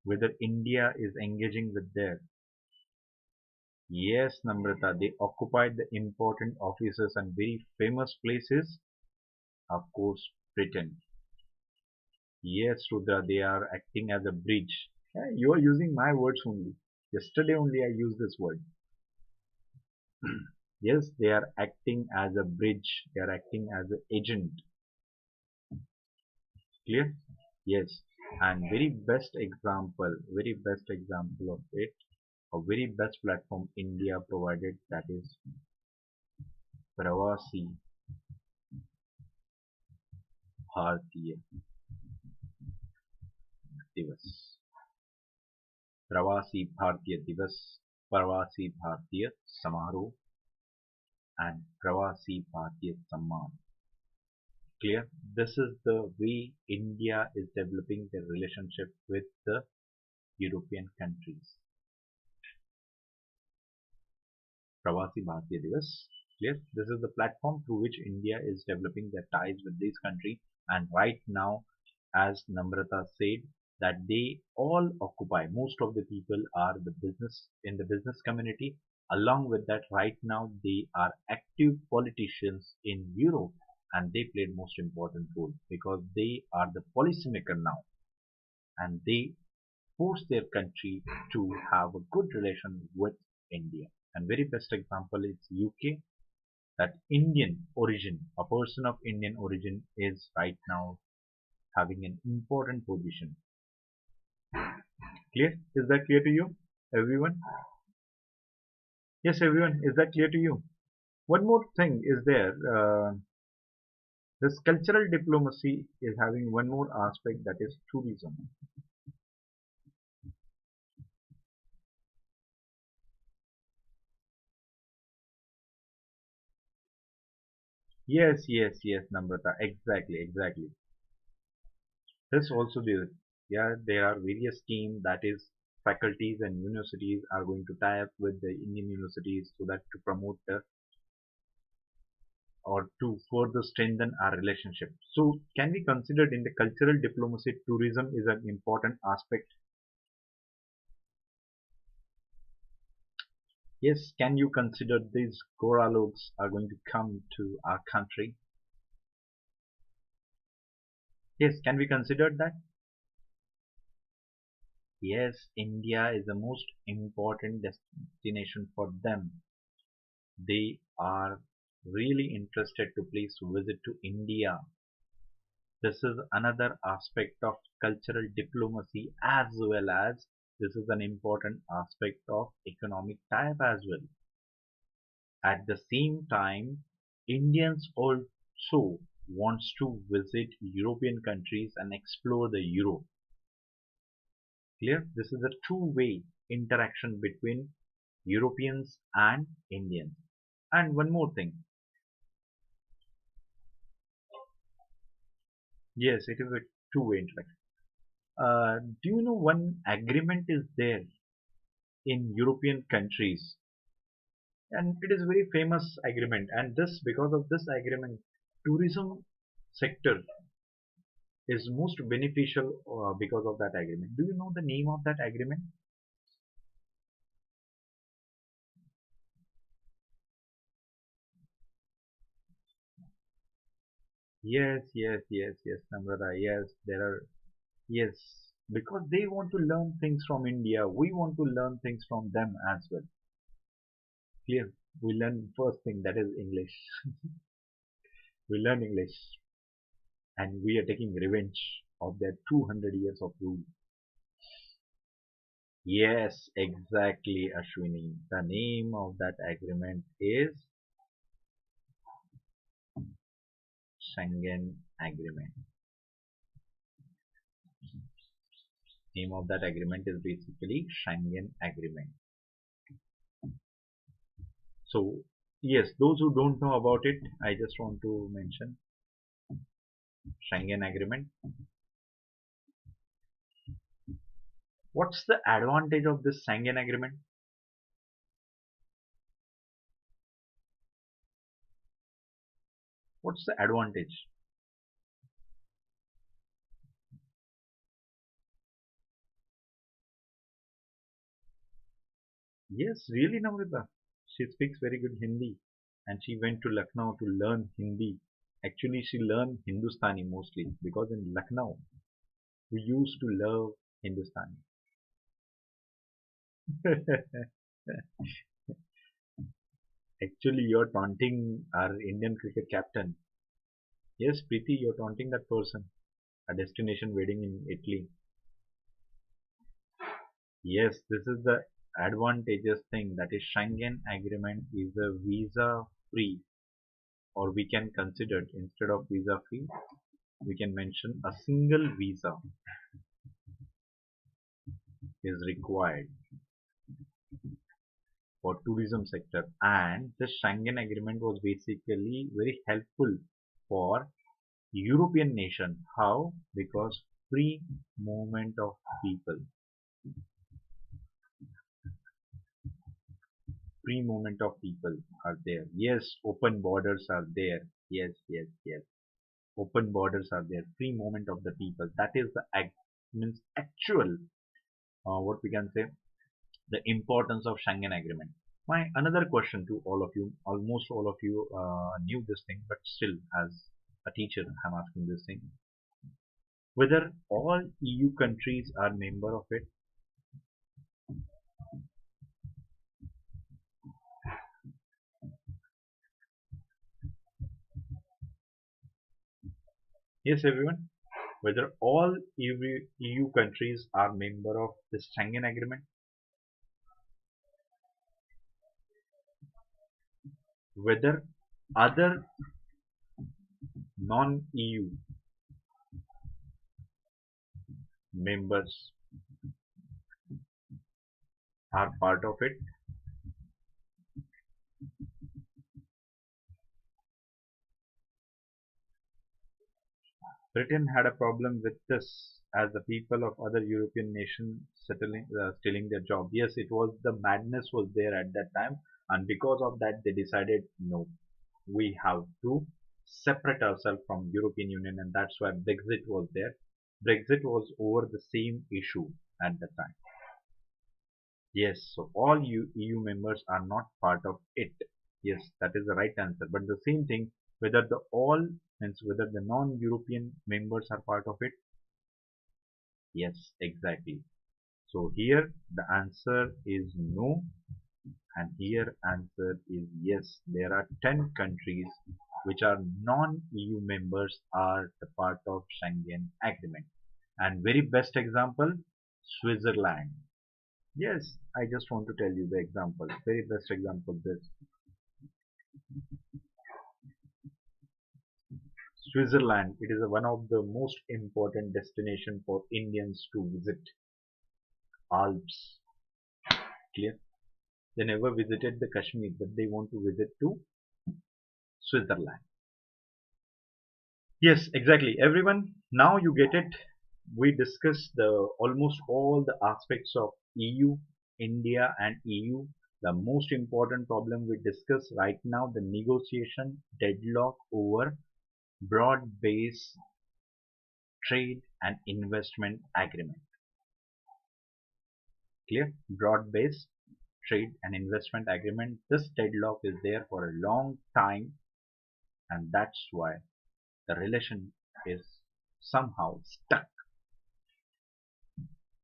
Whether India is engaging with there? Yes, Namrata, they occupied the important offices and very famous places. Of course, Britain. Yes, Rudra, they are acting as a bridge. You are using my words only. Yesterday only I used this word. Yes, they are acting as a bridge. They are acting as an agent. Clear? Yes. And very best example of it, a very best platform India provided, that is Pravasi Bharatiya Divas. Pravasi Bharatiya Divas, Pravasi Bharatiya Samaroh, and Pravasi Bharatiya Samman. Clear? This is the way India is developing their relationship with the European countries. Pravasi Bharatiya Divas. Clear? This is the platform through which India is developing their ties with this country. And right now, as Namrata said, that they all occupy, most of the people are the business in the business community. Along with that, right now they are active politicians in Europe, and they played most important role because they are the policymaker now, and they force their country to have a good relation with India. And very best example is UK, that Indian origin, a person of Indian origin is right now having an important position. Clear? Is that clear to you, everyone? Yes, everyone. Is that clear to you? One more thing is there. This cultural diplomacy is having one more aspect, that is tourism. Yes, yes, yes, Namrata. Exactly, exactly. This also there. Yeah, there are various schemes, that is faculties and universities are going to tie up with the Indian universities so that to promote the or to further strengthen our relationship. So, can we consider in the cultural diplomacy, tourism is an important aspect? Yes, can you consider these Goralogs are going to come to our country? Yes, can we consider that? Yes, India is the most important destination for them. They are really interested to please visit to India. This is another aspect of cultural diplomacy as well as this is an important aspect of economic type as well. At the same time, Indians also wants to visit European countries and explore the Europe. Clear? This is a two-way interaction between Europeans and Indians. And one more thing. Yes, it is a two-way interaction. Do you know one agreement is there in European countries, and it is very famous agreement, and this because of this agreement tourism sector is most beneficial because of that agreement. Do you know the name of that agreement? Yes, Namrata. Yes, there are. Yes, because they want to learn things from India, we want to learn things from them as well. Clear? We learn first thing, that is English. We learn English, and we are taking revenge of their 200 years of rule. Yes, exactly, Ashwini. The name of that agreement is Schengen Agreement. Name of that agreement is basically Schengen Agreement. So, yes, those who don't know about it, I just want to mention Schengen Agreement. What's the advantage of this Schengen Agreement? What's the advantage? Yes, really, Namrita. She speaks very good Hindi, and she went to Lucknow to learn Hindi. Actually, she learned Hindustani mostly because in Lucknow we used to love Hindustani. Actually, you're taunting our Indian cricket captain. Yes, Preeti, you're taunting that person. A destination wedding in Italy. Yes, this is the advantageous thing, that is Schengen Agreement is a visa free, or we can consider it instead of visa free, we can mention a single visa is required for tourism sector, and the Schengen Agreement was basically very helpful for European nation. How? Because free movement of people. Free movement of people are there. Yes, open borders are there. Yes. Open borders are there. Free movement of the people. That is the means actual what we can say, the importance of Schengen Agreement. My another question to all of you, almost all of you knew this thing, but still, as a teacher, I'm asking this thing: whether all EU countries are member of it. Yes, everyone. Whether all EU countries are member of this Schengen Agreement. Whether other non-EU members are part of it. Britain had a problem with this as the people of other European nations stealing their job. Yes, it was the madness was there at that time, and because of that, they decided no. we have to separate ourselves from European Union, and that's why Brexit was there. Brexit was over the same issue at the time. Yes, so all EU members are not part of it. Yes, that is the right answer. But the same thing, whether the all means whether the non-European members are part of it. Yes, exactly. So here the answer is no, and here answer is yes. There are 10 countries which are non-EU members are the part of Schengen Agreement. And very best example, Switzerland. Yes, I just want to tell you the example. Very best example this. Switzerland, it is one of the most important destination for Indians to visit. Alps. Clear? They never visited the Kashmir, but they want to visit to Switzerland. Yes, exactly. Everyone, now you get it. We discussed the almost all the aspects of EU, India and EU. The most important problem we discuss right now, the negotiation deadlock over broad-based trade and investment agreement. Clear? Broad-based trade and investment agreement. This deadlock is there for a long time, and that's why the relation is somehow stuck.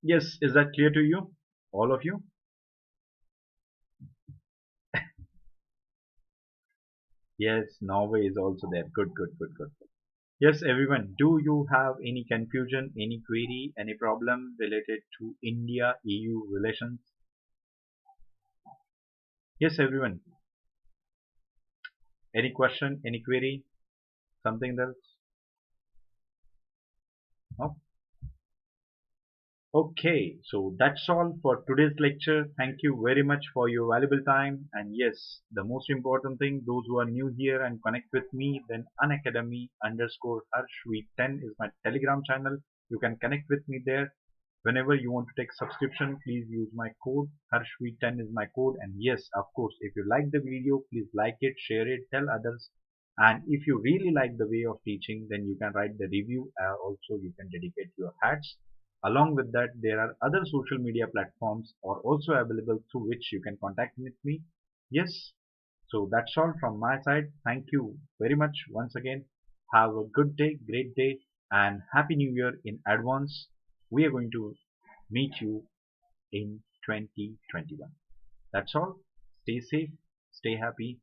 Yes, is that clear to you? All of you? Yes, Norway is also there. Good, good, good, good. Yes, everyone, do you have any confusion, any query, any problem related to India EU relations? Yes, everyone. Any question, any query, something else? No? Okay, so that's all for today's lecture. Thank you very much for your valuable time. And yes, the most important thing, those who are new here and connect with me, then Unacademy underscore Harshvardhan is my Telegram channel. You can connect with me there. Whenever you want to take subscription, please use my code. Harshvardhan is my code. And yes, of course, if you like the video, please like it, share it, tell others. And if you really like the way of teaching, then you can write the review. Also, you can dedicate your hats. Along with that, there are other social media platforms are also available through which you can contact with me. Yes, so that's all from my side. Thank you very much once again. Have a good day, great day, and Happy New Year in advance. We are going to meet you in 2021. That's all. Stay safe, stay happy,